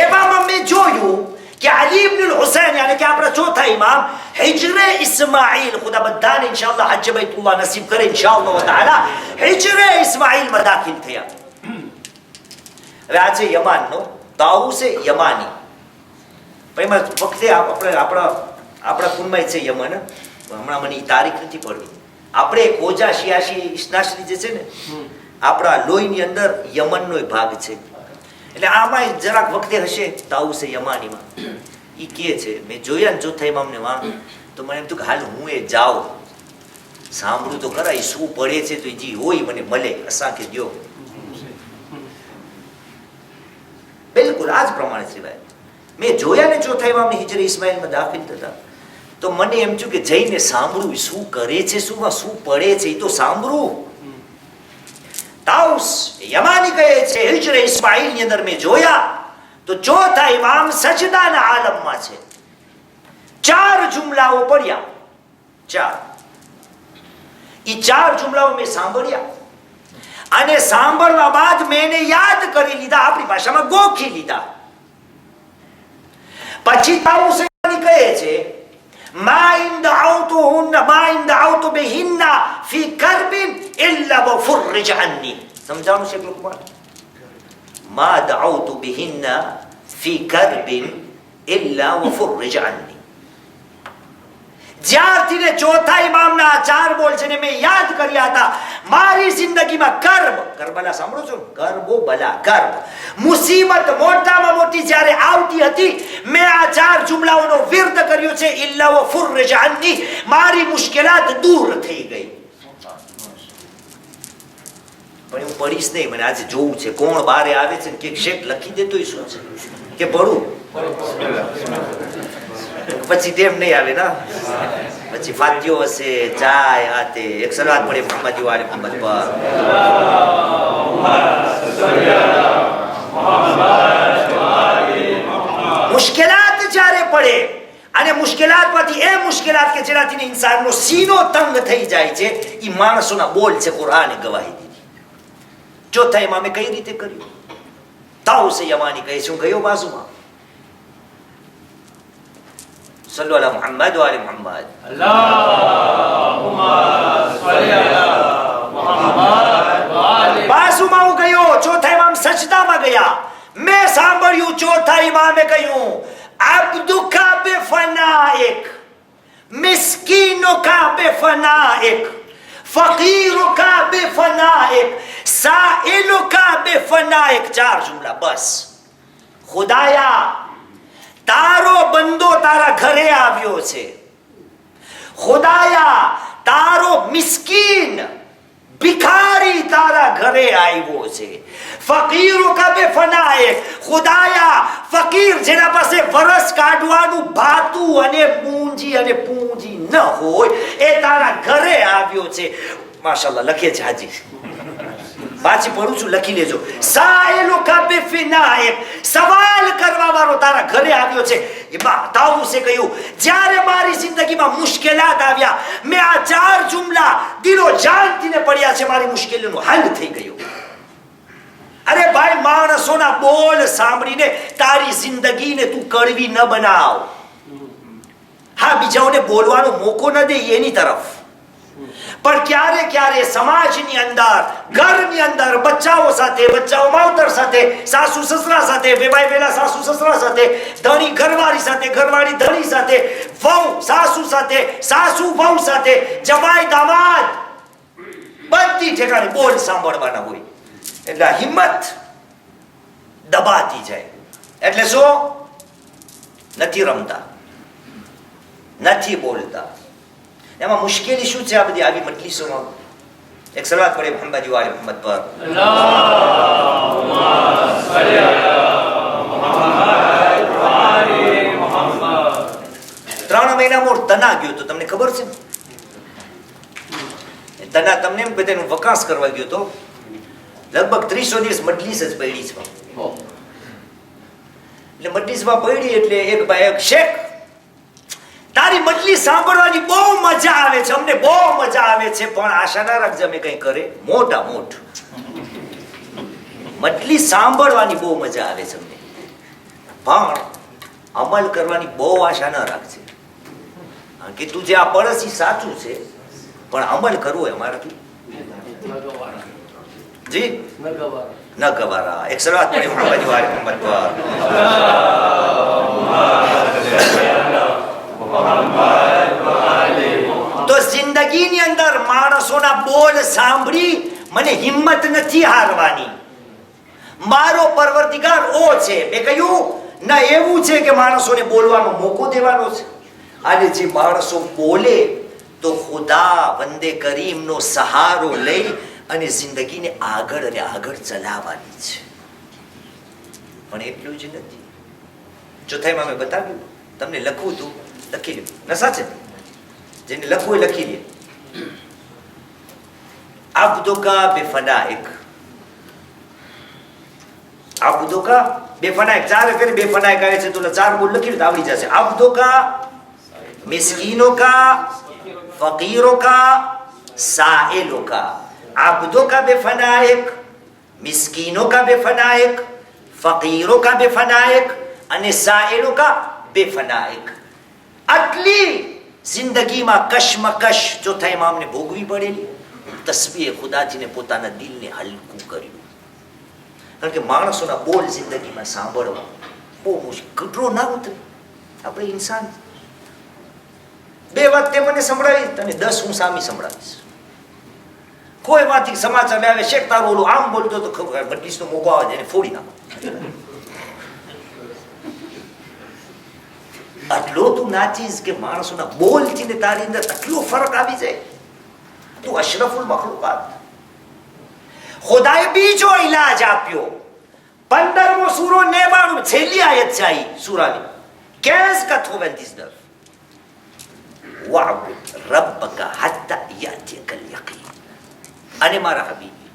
એવામાં મેં જોયું કે અલી ઇબ્ન હુસૈન યાની કે આપણા ચોથા ઇમામ હિજરે ઇસ્માઇલ, ખુદા બધાને ઇન્શાઅલ્લાહ હજ બૈતુલ્લાહ નસીબ કરે ઇન્શાઅલ્લાહ તાઆલા, હિજરે ઇસ્માઇલમાં દાખલ થયા. હવે આ છે યમાનનો તાઉસે યમાની. એમાં વખતે આપણા કુનમાં છે યમન. હમણાં મને તારીખ નથી પડવી. આપણે કોજા શિયાશી ઇસ્નાશરી જે છે ને, આપણા લોહીની અંદર યમનનો ભાગ છે. એટલે આમાં જરાક વખતે હશે તાઉસે યમાનીમાં. ઈ કે છે મેં જોયા ને ચોથા ઇમામને વાં, તો મને એમ થયું કે હાલ હું એ જાઉં, સાંભળું તો ખરા શું પડે છે, તો જી હોય મને મળે, અસાંકે દ્યો. બિલકુલ આ જ પ્રમાણે છે ભાઈ. મેં જોયા ને ચોથા ઇમામને હિજરે ઇસ્માઇલમાં દાખલ થતા, તો મને એમ થયું કે જઈને સાંભળું શું કરે છે, શું પડે છે, એ તો સાંભળું. તાઉસ યમાની કહે છે હિજરે ઇસ્માઇલ ની અંદર મેં જોયા તો ચોથા ઇમામ સજદાના આલમમાં છે. 4 જુમલાઓ પડ્યા, 4. ઈ 4 જુમલાઓ મેં સાંભળ્યા અને સાંભળવા બાદ મેં યાદ કરી લીધા, આપણી ભાષામાં ગોખી લીધા. પછી તાઉસ કહે છે મા ઇન દઆઉતુહુન્ના મા ઇન દઆઉતુ બિહિન્ના ફી કર્બિન ઇલ્લા વફરજ અન્ની. સમજાણું છે લોકમાં? મા દઆઉતુ બિહિન્ના ફી કર્બિન ઇલ્લા વફરજ અન્ની. જ્યારથી ને ચોથા ઇમામના 4 બોલ છે ને મેં યાદ કર્યા હતા, મારી જિંદગીમાં કરબલા સાંભળો છો, કરબો બલા કર્બ, મુસીબત મોટામાં મોટી જ્યારે આવતી હતી, મેં આ 4 જુમલાઓનો વિર્દ કર્યો છે, ઇલ્લા વફરજ અન્ની, મારી મુશ્કેલાત દૂર થઈ ગઈ. પણ હું પડીશ નહીં, મને આજે જોવું છે કોણ બારે આવે છે કે શેક લખી દેતો શું છે કે પડું, પછી ટેમ નહીં આવે ને, પછી ફાતિઓ હશે, ચાય આતે એક સલાત પડે મોહમ્મદ વાલે મોહમ્મદ પર. મુશ્કેલાત જ્યારે પડે અને મુશ્કેલાતમાંથી એ મુશ્કેલાત કે જેનાથી ઇન્સાનનો સીનો તંગ થઈ જાય છે, એ માણસોના બોલ છે. કુરાને ગવાહી દીધી. ચોથા ઇમામે કઈ રીતે કર્યું? તાઉસ યમાની કહે છે, હું ગયો બાજુમાં, સલ્લુ અલા મુહમ્મદ વ આલે મુહમ્મદ, અલ્લાહુમ્મા સલ્લી અલા મુહમ્મદ વ આલે. બાજુમાં હું ગયો, ચોથા ઇમામ સજદામાં ગયા, મેં સાંભળ્યું ચોથા ઇમામે કહ્યું અબ્દુકા બેફનાઇક, મિસ્કીનુકા બેફનાઇક, ફકીરુકા બેફનાઇક, સાઇલુકા બેફનાઇક. 4 જુમલા બસ. ખુદાયા, તારો બંદો તારા ઘરે આવ્યો છે. ખુદાયા, તારો મિસ્કીન ભિખારી તારા ઘરે આવ્યો છે. ફકીરો કા બેફનાઇક, ખુદાયા ફકીર જેના પાસે વરસ કાઢવાનું ભાતું અને પૂંજી ન હોય, એ તારા ઘરે આવ્યો છે. માશાઅલ્લાહ લખે છે હાજી, પાછી પડું છું, લખી લેજો. સાઇલો કા બેફનાઇક, સવાલ કરવા વાળો તારા ઘરે આવ્યો છે. તાઉસે કહ્યું જ્યારે મારી જિંદગીમાં મુશ્કેલાત આવ્યા, મેં આ 4 જુમલા દિલો જાનથી ને પડ્યા છે, મારી મુશ્કેલીનું હલ થઈ ગયું. અરે ભાઈ, માણસોના બોલ સાંભળીને તારી જિંદગીને તું કડવી ન બનાવ. હા, બીજાઓને બોલવાનો મોકો ન દે એની તરફ, પણ ક્યારે ક્યારે સમાજની અંદર, ઘરની અંદર, બચ્ચાઓ સાથે, બચ્ચાઓ માવતર સાથે, સાસુ સસરા સાથે, વેવાય વેલા સાસુ સસરા સાથે, ધણી ઘરવાળી સાથે, ઘરવાળી ધણી સાથે, વહુ સાસુ સાથે, સાસુ વહુ સાથે, જમાઈ દામાદ, બધી ઠેકાણે બોલ સાંભળવાના હોય. એટલે હિંમત દબાતી જાય. એટલે શું? નથી રમતા, નથી બોલતા. એમાં મુશ્કેલી શું છે? આ બધી આવી મજલિસોમાં એક સલાત પડે મોહમ્મદ વાલે મોહમ્મદ પર, અલ્લાહુમ્મા સલ્લી અલા મુહમ્મદ વ આલે મુહમ્મદ. 3 મહિના મોર તના ગયો તો તમને ખબર છે? તના તમને એમ બધાનું વકાસ કરવા ગયો તો લગભગ 300 દિવસ મજલિસ જ પડી છે. એટલે મજલિસમાં પડી એટલે એક ભાઈ એક શેખ, તારી મજલિસ સાંભળવાની બહુ મજા આવે છે, અમને બહુ મજા આવે છે, પણ આશા ના રાખજે અમે કઈ કરે મોટા મોટ. મજલિસ સાંભળવાની બહુ મજા આવે છે અમને, પણ અમલ કરવાની બહુ આશા ન રાખજે. કે તું જે આ પડોશી સાચું છે, પણ અમલ કરવો હોય અમારાથી જી ન ગવારા. એક સલાત પડે મોહમ્મદ વાલે મોહમ્મદ પર, તો જિંદગીની અંદર માણસોના બોલ સાંભળી મને હિંમત નથી હારવાની. મારો પરવર્તિગાર ઓ છે. મેં કહ્યું ના, એવું છે કે માણસોને બોલવાનો મોકો દેવાનો છે, અને જે માણસો બોલે તો ખુદા વંદે કરીમનો સહારો લઈ અને જિંદગીને આગળ અને આગળ ચલાવવાની છે. પણ એટલું જ નથી. ચોથા ઇમામે બતાવ્યું, તમને લખવું હતું લખી લે, ના સાચે જેને લખવું એ લખી લે. અબ્દુકા બેફનાઇક, અબ્દુકા બેફનાઇક. 4 ફેર બેફનાઇક આવે છે, તો 4 બોલ લખી લે તો આવડી જશે. અબ્દુકા, મિસ્કીનોકા, ફકીરોકા, સાઇલોકા. आबदों का भी फनायक, मिस्कीनों का भी फनायक, फकीरों का भी फनायक અને સાએલો કા બેફનાયક. આટલી જિંદગીમાં કશમકશ ચોથા ઇમામને ભોગવી પડેલી. તસ્બીહ ખુદાજીને પોતાના દિલને હલકું કર્યું. કારણ કે માણસોના બોલ જિંદગીમાં સાંભળવા બહુ મુશ્કેલ, કટરો ના ઉતરે. આપણે ઇન્સાન. બે વાત તે મને સંભળાવી, તને 10 હું સામી સંભળાવીશ. કોઈ વાતથી સમાચાર આવે, શેખ તારું ઓલું આમ બોલતો તો ખબર બત્રીસનો મોકો આવે એને ફોડી નાખો. આટલો તું નાચીશ કે માણસોના બોલથી ને તારી અંદર આટલો ફરક આવી જાય. તું અશરફુલ મખલુકાત. ખુદાએ બીજો ઇલાજ આપ્યો. 15મો સૂરો 99 છેલ્લી આયત છે આ સૂરાની. 15 का 99 વઅબુદ રબ્બક હત્તા યાતિયકલ યકીન. અને મારા હબીબી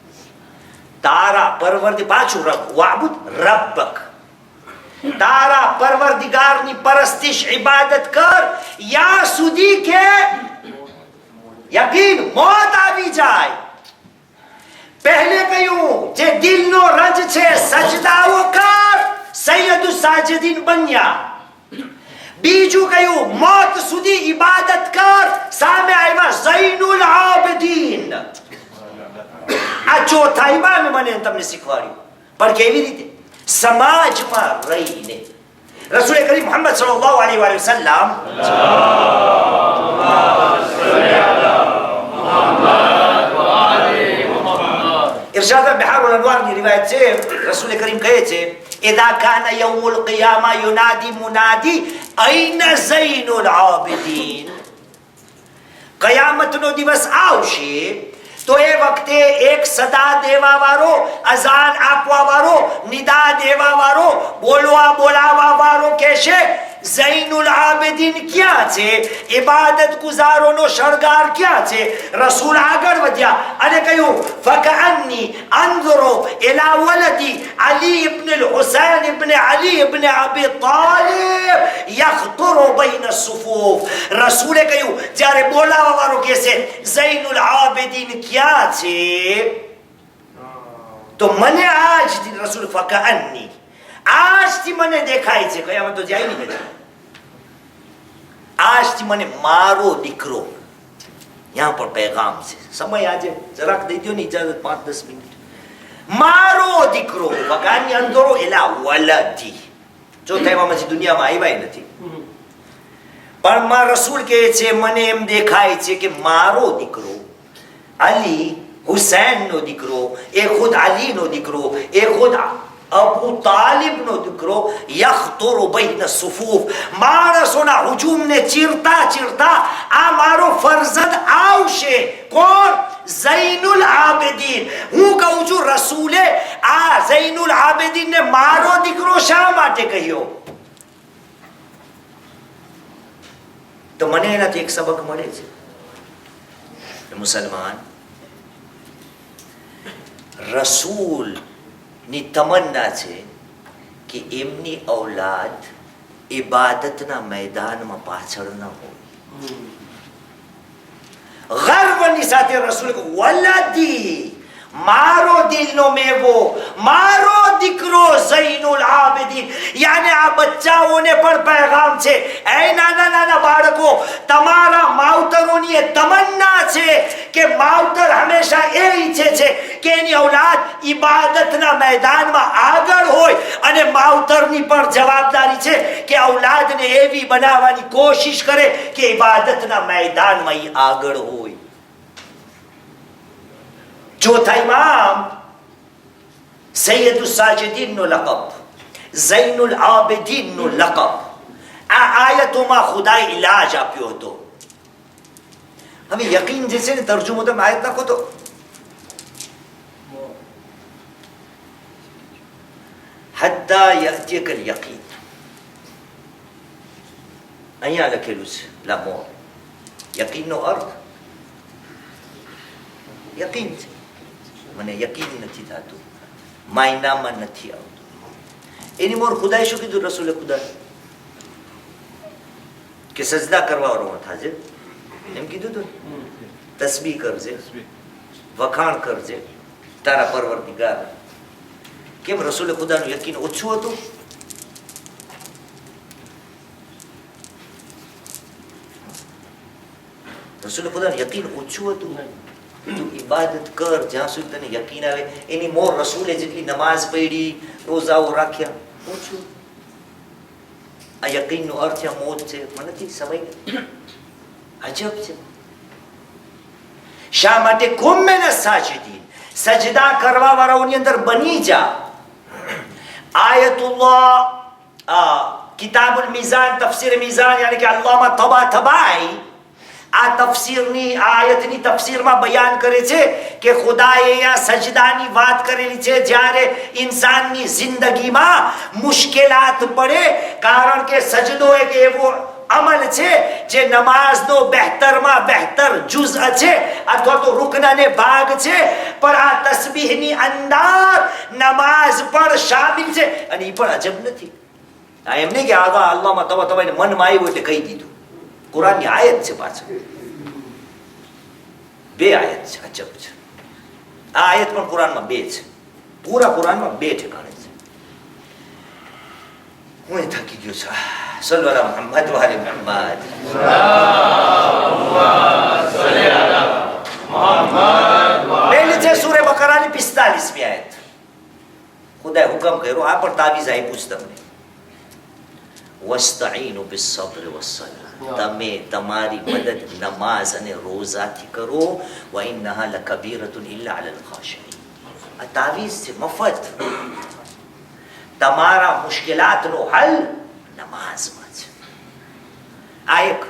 તારા પરવરદી પાછું રબ વઅબુદ રબ્બક તારા પરવરદિગારની પરસ્તિશ ઇબાદત કર યા સુધી કે યકીન મોત આવી જાય. પહેલે કહ્યું જે દિલનો રંજ છે સજદાઓ કર, સૈયદુ સાજિદીન બન્યા. બીજું કહ્યું મોત સુધી ઇબાદત કર, સામે આવ્યા ઝૈનુલ આબિદીન. આ ચોથા ઇમામે મને તમને શીખવાડ્યું. પણ કેવી રીતે? સમાજમાં રહીને. રસૂલ કરીમ મોહમ્મદ સલ્લલ્લાહુ અલૈહિ વસલ્લમ ઇરશાદ બિહારુલ અનવારની રિવાયત છે. રસૂલ કરીમ કહે છે ઇદા કાના યૌમુલ કિયામા યુનાદી મુનાદી અયના ઝૈનુલ આબિદીન. કયામતનો દિવસ આવશે તો એ વખતે એક સદા દેવા વાળો, અઝાન આપવા વાળો, નિદા દેવા વાળો, બોલાવા વાળો કહેશે ઝૈનુલ આબિદીન ક્યાં છે? ઇબાદત ગુજારોનો શણગાર ક્યાં છે? રસૂલ આગળ વધ્યા અને કહ્યું ફકઅન્ની અંઝુરુ ઇલા વલદી અલી ઇબ્ન અલ-હુસૈન ઇબ્ન અલી ઇબ્ન અબી તાલિબ યખતુરુ બૈન અસ-સુફૂફ. રસૂલે કહ્યું જ્યારે બોલાવા વાળો કહેશે ઝૈનુલ આબિદીન ક્યાં છે તો મને આજથી રસૂલ ફકઅન્ની આજથી મને દેખાય છે. કયામત તો જાય નહીં. આજથી મને મારો દીકરો, यहाँ पर पैगाम છે. સમય આજે જરાક દઈ દો ને ઇજાજત 5-10 મિનિટ. મારો દીકરો વગાની અંદરો એલા વલદી. જો તેમાં પછી દુનિયામાં આવ્યા નથી. પણ માં રસૂલ કહે છે મને એમ દેખાય છે કે મારો દીકરો અલી હુસૈન નો દીકરો, એ ખુદ અલી નો દીકરો, એ ખુદ અબુ તાલિબ નો દીકરો યખતુરુ બૈન સુફૂફ. માણસોના હુજુમને ચીરતા ચીરતા આ મારો ફરઝંદ આવશે. કોણ? ઝૈનુલ આબિદીન. હું કહું છું રસૂલે આ ઝૈનુલ આબિદીન ને મારો દીકરો શા માટે કહ્યો? તો મને એનાથી એક સબક મળે છે. મુસલમાન રસૂલ ની તમન્ના છે કે એમની ઔલાદ ઇબાદતના મેદાનમાં પાછળ ન હોય. ગર્વની સાથે રસૂલ વલદી, મારો દિલનો મેવો, મારો દીકરો ઝૈનુલ આબિદીન. યાને આ બચ્ચાઓને પણ પેગામ છે. એ નાના નાના બાળકો, તમારા માવતરોની એ તમન્ના છે કે માવતર હંમેશા એ ઈચ્છે છે કે એની ઔલાદ ઇબાદતના મેદાનમાં આગળ હોય, અને માવતરની પણ જવાબદારી છે કે ઔલાદને એવી બનાવવાની કોશિશ કરે કે ઇબાદતના મેદાનમાં એ આગળ હોય. ચોથા ઇમામ સૈયદુ સાજિદીન નો લકબ, ઝૈનુલ આબિદીન નો લકબ આ આયતોમાં ખુદાએ ઇલાજ આપ્યો હતો. હવે યકીન જે છે ને તર્જુમો તમે આયત નાખો તો હત્તા યઅતિયકલ યકીન. અહીંયા લખેલું છે લામો. યકીનનો અર્થ યકીન છે. મને યકીન નથી થતું, માયનામાં નથી આવતું. એની મોર ખુદાએ શું કીધું? રસૂલે ખુદા કે સજદા કરવા વાળો થાજે એમ કીધું તું. તસ્બીહ કરજે. વખાણ કરજે તારા પરવરદિગાર. કેમ રસૂલે ખુદાનું યકીન ઓછું હતું? રસૂલે ખુદાનું યકીન ઓછું હતું? તું ઇબાદત કર જ્યાં સુધી તને યકીન આવે. એની મોર રસૂલે જેટલી નમાઝ પઢી, રોઝાઓ રાખ્યા, ઓછું. આ યકીનનો અર્થ આ મોત છે મને નથી સમય. અજબ છે. શા માટે કુમ મિન સાજિદીન, સજદા કરવા વાળાઓની અંદર બની જા. આયતુલ્લાહ કિતાબુલ મિઝાન તફસીર મિઝાન યાની કે અલ્લામા તબાતબાઈ આ તફસીરની આયતની તફસીરમાં બયાન કરે છે કે ખુદાએ અહીંયા સજદાની વાત કરેલી છે જ્યારે ઇન્સાનની જિંદગીમાં મુશ્કેલાત પડે. કારણ કે સજદો એક એવો અમલ છે જે નમાઝનો બહેતરમાં બહેતર જુઝ છે અથવા તો રૂકનને ભાગ છે. પણ આ તસ્બીહની અંદર નમાઝ પણ શામિલ છે. અને એ પણ અજબ નથી. આ એમ નહીં કે આવા અલ્લાહમાં તબાતબાઈને મનમાં આવ્યું એટલે કહી દીધું. કુરાનની આયત છે પાછળ. બે આયત છે. અજબ છે. આ આયત પણ કુરાનમાં બે છે. પૂરા કુરાનમાં બે ઠેકાણે છે. હું થકી ગયો છું. સલ્લુ અલા મુહમ્મદ વ આલે મુહમ્મદ. પહેલી છે સૂરે બકરાની 45મી આયત. ખુદાએ હુકમ કર્યો, આ પણ તાવીઝ આપ્યું છે તમને. વસ્તઈનુ બિસ્સબ્ર વસ્સલાહ, તમે તમારી મદદ નમાઝ અને રોઝાથી કરો. વઇન્નહા લકબીરતુન ઇલ્લા અલલ ખાશિઈન. આ તાવીઝ છે મફત. તમારા મુશ્કેલાતનો હલ નમાઝમાં છે. આ એક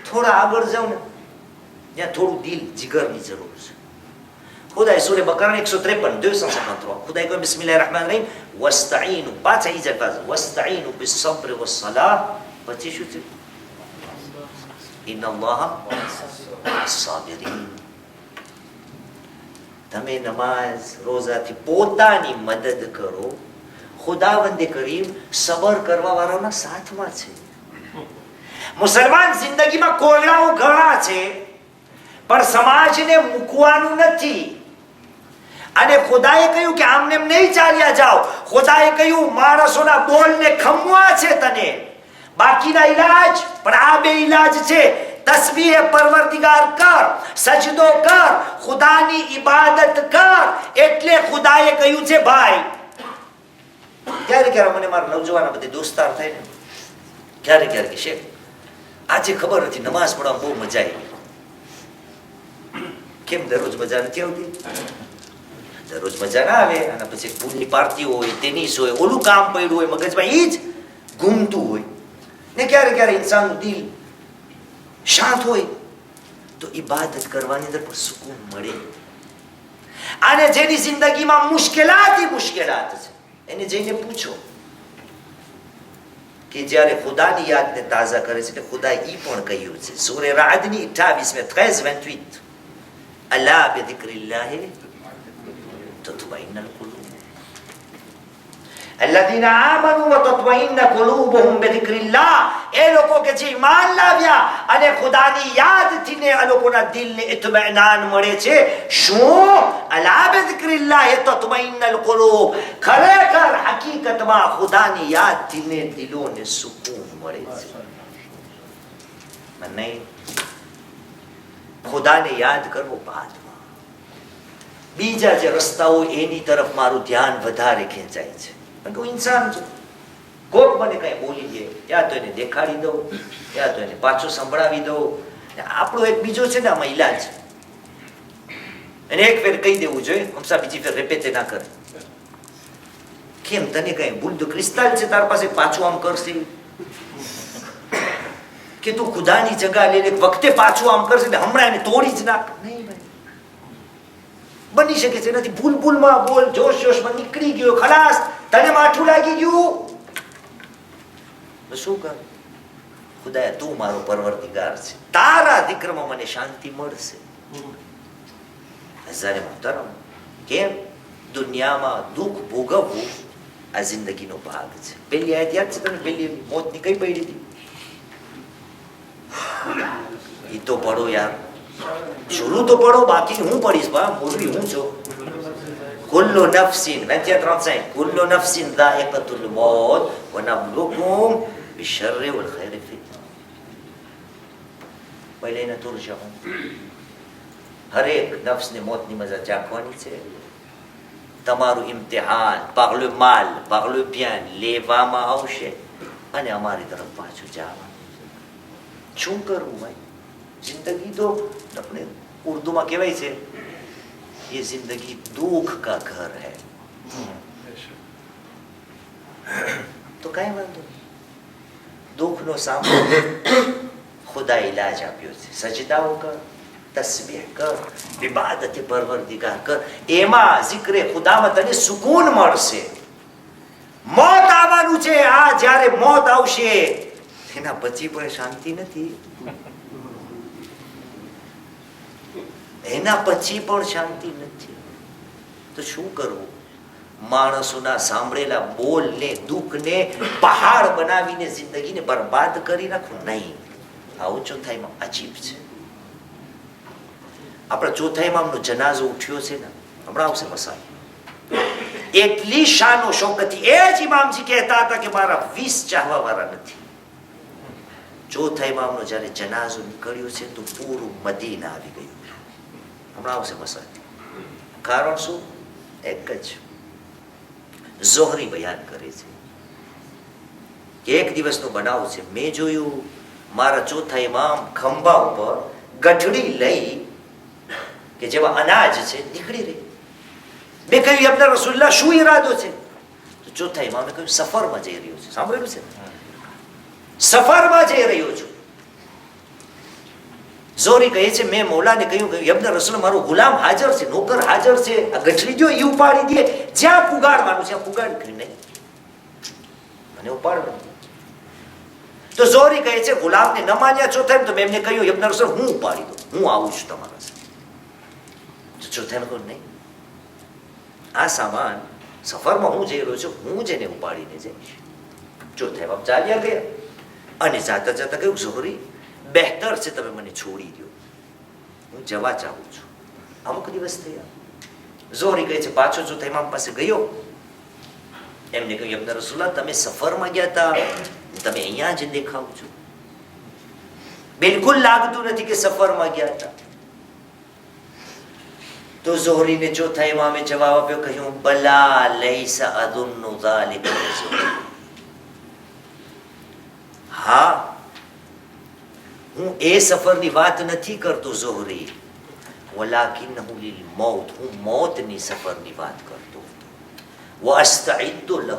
થોડા આગળ જાવ ને ત્યાં થોડું દિલ જીગરની જરૂર છે. ખુદાએ સૂરે બકરા 153 ખુદાએ કહ્યું બિસ્મિલ્લાહિર રહેમાનિર રહીમ વસ્તઈનુ, પાછા ઈ જ અલ્ફાઝ વસ્તઈનુ બિસ્સબ્ર વસ્સલાહ. પછી શું છે? ઇન્નલ્લાહ મઅસ-સાબિરીન. તમે નમાઝ રોઝાથી પોતાની મદદ કરો. ખુદાવંદે કરીમ સબર કરવા વાળાના સાથમાં છે. મુસલમાન જિંદગીમાં કોયડાઓ ઘણા છે પણ સમાજને મૂકવાનું નથી. અને ખુદાએ કહ્યું કે આમને એમ નહીં ચાલ્યા જાઓ. ખુદાએ કહ્યું માણસોના બોલને ખમવા છે તને. બાકીના ઈલાજ પણ આ બે ઈલાજ છે. તસ્બીહ પરવરદિગાર કર, સજદો કર, ખુદાની ઇબાદત કર. એટલે ખુદાએ કહ્યું છે ભાઈ. ક્યારે મને મારા નવજવાના બધે દોસ્તાર થાય ને ક્યારે કે શેખ આજે ખબર નથી નમાઝ પઢવામાં બહુ મજા આવી. કેમ દરરોજ મજા નથી આવતી? દરરોજ મજા ના આવે. અને પછી પૂલની પાર્ટી હોય, ટેનિસ હોય, ઓલું કામ પડ્યું હોય મગજમાં, એ જ ઘૂમતું હોય ને. ક્યારે ઇન્સાનનું દિલ શાંત હોય તો ઇબાદત કરવાની અંદર પણ સુકૂન મળે. અને જેની જિંદગીમાં મુશ્કેલાત છે એને જઈને પૂછો કે જ્યારે ખુદાની યાદને તાઝા કરે છે એટલે ખુદાએ ઈ પણ કહ્યું છે સૂરે રાદની 28 અલા બિઝિક્રિલ્લાહ તત્મઈન્નુલ કુલૂબ الذين آمنوا وتطمئن قلوبهم بذكر الله. એ લોકો કે જે ઈમાન લાવ્યા અને ખુદાની યાદથી ને આ લોકોના દિલને ઇત્મીનાન મળે છે. શું? અલા બિઝિક્રિલ્લાહ તત્મઈન્નુલ કુલૂબ. ખરેખર હકીકતમાં ખુદાની યાદથી ને દિલોને સુકૂન મળે છે. નહીં ખુદાને યાદ કરવો બાદમાં. બીજા જે રસ્તાઓ એની તરફ મારું ધ્યાન વધારે ખેંચાય છે. કારણ કે હું ઇન્સાન છું. કોક મને કઈ બોલી દે, યા તો એને દેખાડી દઉં, યા તો એને પાછું સંભળાવી દઉં. આપણો એક બીજો છે ને આમાં ઈલાજ. એને એક ફેર કહી દેવું જોઈએ, હમસા બીજી ફેર રેપેતે ના કરે. કેમ તને કઈ ભૂલ તો ક્રિસ્ટાલ છે તાર પાસે, પાછું આમ કરશે કે તું ખુદાની જગા લઈને વખતે પાછું આમ કરશે ને હમણાં એને તોડી જ નાખ. નહીં ભાઈ, બની શકે છે નથી. ભૂલમાં બોલ જોશમાં નીકળી ગયો, ખલાસ, તને માઠું લાગી ગયું તો શું કર? ખુદાએ તું મારો પરવરદિગાર છે, તારા દિકરમાં મને શાંતિ મળશે. હજારે મુહતરમ, કેમ દુનિયામાં દુઃખ ભોગવવું આ જિંદગીનો ભાગ છે. પેલી આયત યાદ છે તમને? પેલી મોતની કઈ પડી હતી? એ તો પડો યાર. શરૂ તો પડો, બાકી હું પડીશ બા, મુરલી હું છું. કુલ્લુ નફસિન 23:63 કુલ્લુ નફસિન ધાઇકતુલ મૌત વ નબલુકુમ બિશર્રિ વલ ખૈરિ ફિતના. પહેલેના તુરજાઉન, હરેક નફ્સને મોતની મજા ચાખવાની છે. તમારું ઇમ્તિહાન par le mal, par le bien લેવામાં આવશે અને અમારી તરફ પાછું જવાનું. શું કરવું ભાઈ? જિંદગી તો આપણે ઉર્દુમાં કહેવાય છે, ये जिंदगी दुख का घर है. તો કઈ વાંધો નહીં, દુઃખનો સામનો ખુદા ઇલાજ આપ્યો છે. સજદાઓ કર, તસ્બીહ કર, ઇબાદત પરવરદિગાર કર, એમાં zikre ખુદામાં તને સુકૂન મળશે. મોત આવવાનું છે, આ જ્યારે મોત આવશે એના પછી પણ શાંતિ નથી. એના પછી પણ શાંતિ નથી. તો શું કરવું? માણસોના સાંભળેલા બોલને, દુઃખને પહાડ બનાવીને જિંદગીને બરબાદ કરી નાખવું નહીં. આવું ચોથા ઇમામ અજીબ છે. આપણા ચોથા ઇમામનો જનાઝો ઉઠ્યો છે ને, હમણાં આવશે મસાલ. એટલી શાનો શૌકતી એ જ ઇમામજી કહેતા હતા કે મારા 20 ચાહવા વાળા નથી. ચોથા ઇમામનો જ્યારે જનાઝો નીકળ્યો છે તો પૂરું મદીના આવી ગયું. હમણાં આવશે મસાલ. કારણ શું? એક જ. ઝોહરી બયાન કરે છે કે એક દિવસનો બનાવ છે. મેં જોયું મારા ચોથા ઇમામ ખંભા ઉપર ગઠડી લઈ કે જેવા અનાજ છે નીકળી રહી. મેં કહ્યું અબના રસુલ્લાહ શું ઈરાદો છે? તો ચોથા ઇમામે કહ્યું સફરમાં જઈ રહ્યો છે. સાંભળેલું છે? સફરમાં જઈ રહ્યો છું. ઝોરી કહે છે મેં મૌલાને કહ્યું કે અબના રસુલ્લાહ મારો ગુલામ હાજર છે, નોકર હાજર છે, આ ગઠડી જો એ ઉપાડી દે, જ્યાં પુગાડવાનું છે પુગાડ કરી નહીં, મને ઉપાડવાનું. તો ઝોરી કહે છે ગુલામને ન માન્યા ચોથા એમ, તો મેં એમને કહ્યું અબના રસુલ્લાહ હું ઉપાડી દઉં, હું આવું છું તમારા સાથે. ચોથા કહ્યું નહીં, આ સામાન સફરમાં હું જઈ રહ્યો છું, હું જેને ઉપાડીને જઈશ. ચોથા બાપ ચાલ્યા ગયા અને જાતા જાતા કહ્યું ઝોહરી બહેતર છે તમે મને છોડી દો, હું જવા ચાહું છું. અમુક દિવસ થયા. ઝોહરી કહે છે પાછો ચોથા ઇમામ પાસે ગયો, એમને કહ્યું અબના રસુલ્લાહ તમે સફરમાં ગયા હતા, તમે અહીંયા જ દેખાવ છો, બિલકુલ લાગતું નથી કે સફરમાં ગયા હતા. તો ઝોહરીને ચોથા ઇમામે જવાબ આપ્યો, કહ્યું બલા લૈસા અદુન્નુ ઝાલિકા. હા, હું એ સફરની વાત નથી કરતો ઝોહરી, વલાકિન્નહુ લિલ મૌત, હું મોતની સફરની વાત કરતો હતો. વઅસ્તઇદ્દુ લહુ,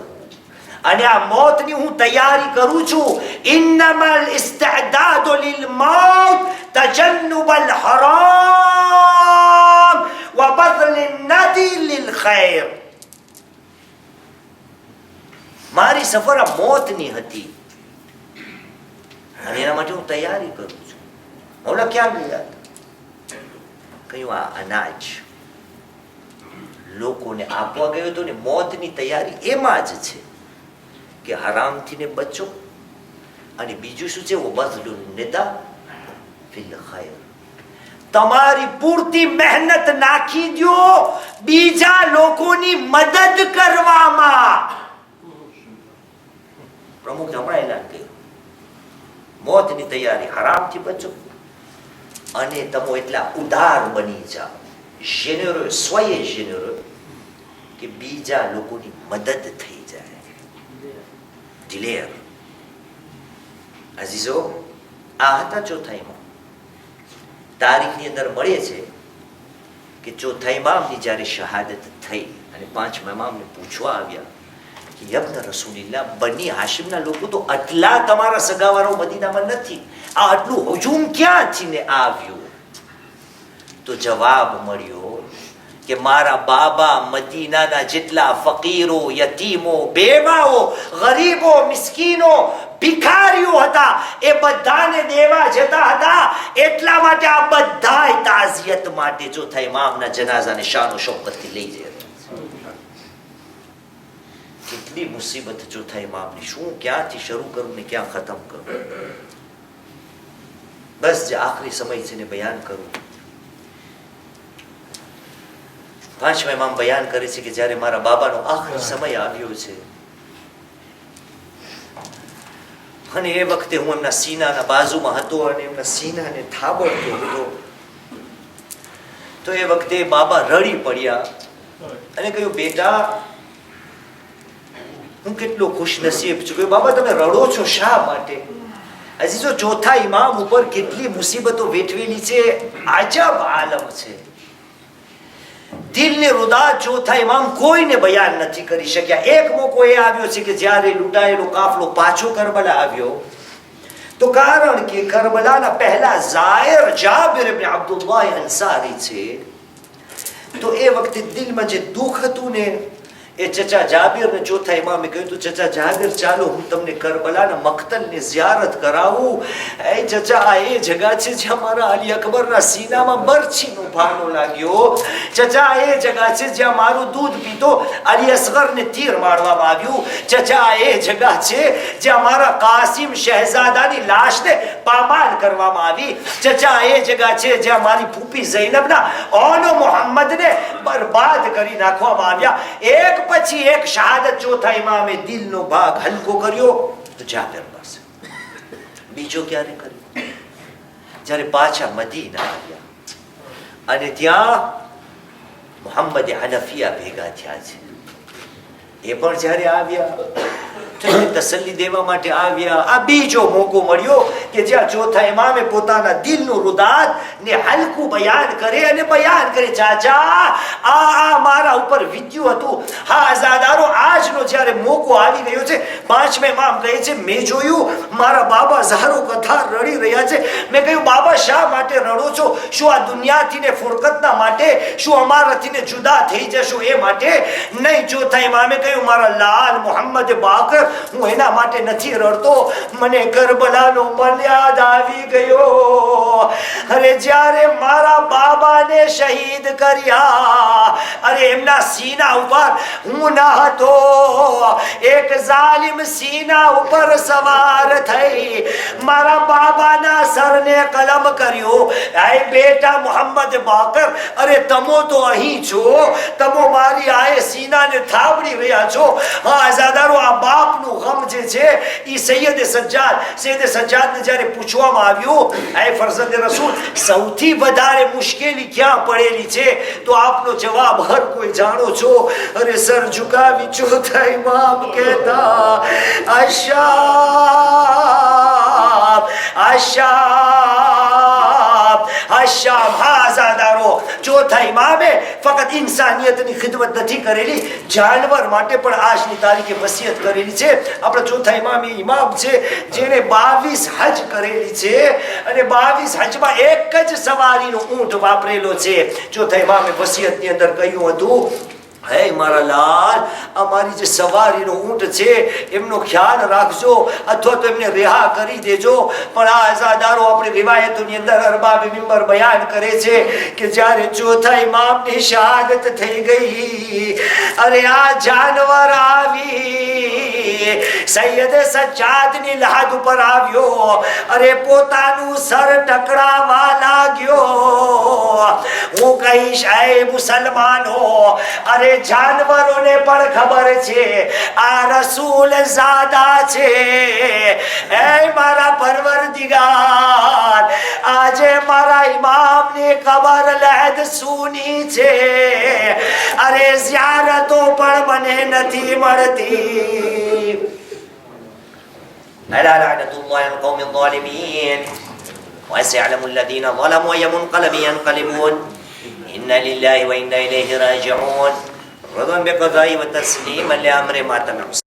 અને આ મોતની હું તૈયારી કરું છું. ઇન્નમલ ઇસ્તિዕદાદુ લિલ મૌત તજન્નુબલ હરામ વબذل الندي للخير. મારી સફર આ મોતની હતી અને એના માટે હું તૈયારી કરું છું. મૌલા ક્યાં ગયા? કહ્યું આ અનાજ લોકોને આપવા ગયો હતો ને. મોતની તૈયારી એમાં જ છે કે હરામથી ને બચો, અને બીજું શું છે? વબذل الندى في الخير. તમારી પૂરતી મહેનત નાખી દો બીજા લોકોની મદદ કરવામાં. પ્રમુખ હમણાં એલાન કર્યું, મોતની તૈયારી, હરામથી બચો અને તમે એટલા ઉદાર બની જાઓ, જેનરસ, સ્વયં જેનરસ, કે બીજા લોકોની મદદ થઈ જાય. દિલેર અઝીઝો, આ હતા ચોથા ઇમામ. તારીખની અંદર મળે છે કે ચોથા ઇમામની જ્યારે શહાદત થઈ અને પાંચમા ઇમામને પૂછવા આવ્યા કે યબ્ન રસૂલિલ્લાહ, બની હાશિમના લોકો તો આટલા તમારા સગાવાળો મદીનામાં નથી, આ આટલું હજુમ ક્યાંથી ને આવ્યું? તો જવાબ મળ્યો કે મારા બાબા મદીનાના જેટલા ફકીરો, યતીમો, બેવાઓ, ગરીબો, મિસ્કીનો, ભિખારીઓ હતા એ બધાને દેવા જતા હતા. એટલા માટે આ બધાય તાઝિયત માટે ચોથા ઇમામના જનાઝાને શાનો શૌકતથી લઈ જયા. કેટલી મુસીબત ચોથા ઇમામની! શું ક્યાંથી શરૂ કરું ને ક્યાં ખતમ કરું? બસ જે આખરી સમય છે ને બયાન કરું. પાંચમા ઇમામ બયાન કરે છે કે જ્યારે મારા બાબાનો આખરી સમય આવ્યો છે અને એ વખતે હું એમના સીનાના બાજુમાં હતો અને એમના સીનાને થાબડતો હતો, તો એ વખતે બાબા રડી પડ્યા અને કહ્યું, બેટા હું કેટલો ખુશનસીબ છું. કહ્યું, બાબા તમે રડો છો શા માટે? હજી જો ચોથા ઇમામ ઉપર કેટલી મુસીબતો વેઠવેલી છે, અજબ આલમ છે. દિલને રુદા ચોથા ઇમામ કોઈને બયાન નથી કરી શક્યા. એક મોકો એ આવ્યો છે કે જ્યારે લૂંટાયેલો કાફલો પાછો કરબલા આવ્યો તો કારણ કે કરબલાના પહેલા ઝાયર જાબિર ઇબ્ન અબ્દુલ્લાહ અંસારી છે, તો એ વખતે દિલમાં જે દુઃખ હતું ને એ ચચા જાબિર ને ચોથા ઇમામે કહ્યું હતું, ચચા જાબિર ચાલો હું તમને કરબલાના મક્તલની ઝિયારત કરાવું. એ ચચા આ એ જગા છે જ્યાં મારા અલી અકબરના સીનામાં બરછીનો ભાનો લાગ્યો. ચચા એ જગા છે જ્યાં મારું દૂધ પીતો અલી અસગરને તીર મારવામાં આવ્યું. ચચા એ જગા છે જ્યાં મારા કાસિમ શહેઝાદાની લાશને પામાલ કરવામાં આવી. ચચા એ જગા છે જ્યાં મારી ફૂફી ઝૈનબના ઓનો મોહમ્મદને બરબાદ કરી નાખવામાં આવ્યા. એક પછી એક શહાદત ચોથા ઇમામે દિલનો ભાગ હલકો કર્યો તો જાબિર પાસે. બીજો ક્યારે કર્યો? જ્યારે પાછા મદીના આવ્યા અને ત્યાં મુહમ્મદ હનફિયા ભેગા થયા છે. એ પણ જ્યારે આવ્યા તો તસલ્લી દેવા માટે આવ્યા. આ બીજો મોકો મળ્યો કે જ્યાં ચોથા ઇમામે પોતાના દિલનું રુદાત ને હલકું બયાન કરે અને બયાન કરે, ચાચા આ મારા ઉપર વીત્યું હતું. હા આઝાદારો, આજનો જ્યારે મોકો આવી ગયો છે. પાંચમા ઇમામ કહે છે, મેં જોયું મારા બાબા ઝારો કથા રડી રહ્યા છે. મેં કહ્યું, બાબા શા માટે રડો છો? શું આ દુનિયાથી ને ફુરકતના માટે? શું અમારાથી ને જુદા થઈ જશો એ માટે? નહીં. ચોથા ઇમામે કહ્યું, મારા લાલ મોહમ્મદ બાકર, હું એના માટે નથી રડતો. મને કરબલાનો મર્યાદ આવી ગયો. અરે જ્યારે મારા બાબાને શહીદ કર્યા, અરે એમના સીના ઉપર હું ન હતો, એક જાલિમ સીના ઉપર સવાર થઈ મારા બાબાના સરને કલમ કર્યો. એ બેટા મોહમ્મદ બાકર, અરે તમો તો અહીં છો, તમો મારી આએ સીનાને થાબડી રહ્યા છો. હા આઝાદારો, આ બાપનું ગમ જે છે એ સૈયદે સજ્જાદને જ્યારે પૂછવામાં આવ્યું, એ ફરઝંદે રસૂલ સૌથી વધારે મુશ્કેલી ક્યાં પડેલી છે, તો આપનો જવાબ હર કોઈ જાણો છો. અરે સર ઝુકાવી ચોથા ઇમામ કહેતા, અશાબ અશાબ અશાબ. હા આઝાદારો, ચોથા ઇમામે ફક્ત ઇન્સાનિયતની ખિદમત નથી કરેલી, જાનવર માટે પણ આજની તારીખે વસિયત કરેલી છે. આપણા ચોથા ઇમામ એ ઇમામ છે જેને 22 હજ કરેલી છે અને 22 હજમાં એક જ સવારીનો ઊંટ વાપરેલો છે. ચોથા ઇમામે વસિયતની અંદર કહ્યું હતું, હે મારા લાલ, અમારી જે સવારીનો ઊંટ છે એમનો ખ્યાલ રાખજો અથવા તો એમને રિહા કરી દેજો. પણ આ આઝાદારો, આપણે રિવાયતોની અંદર અરબાબે મિંબર બયાન કરે છે કે જ્યારે ચોથા ઇમામની શહાદત થઈ ગઈ, અરે આ જાનવર આવી સૈયદ સજ્જાદની લાદ ઉપર આવ્યો, અરે પોતાનું સર ટકરાવા લાગ્યો. હું કહીશ, એ મુસલમાનો, અરે જાનવરોને પણ ખબર છે આ રસૂલ ઝાદા છે. એ મારા પરવરદિગાર, આજે મારા ઇમામની કબર લહેદ સૂની છે. અરે ઝિયારતો પણ મને નથી મળતી. અલા લઅનતુલ્લાહિ અલા કૌમિ ઝાલિમીન وسيعلم الذين ظلموا أي منقلب ينقلبون إن لله وإنا إليه راجعون. رضا بقضاء وتسليما لأمر ما تمام.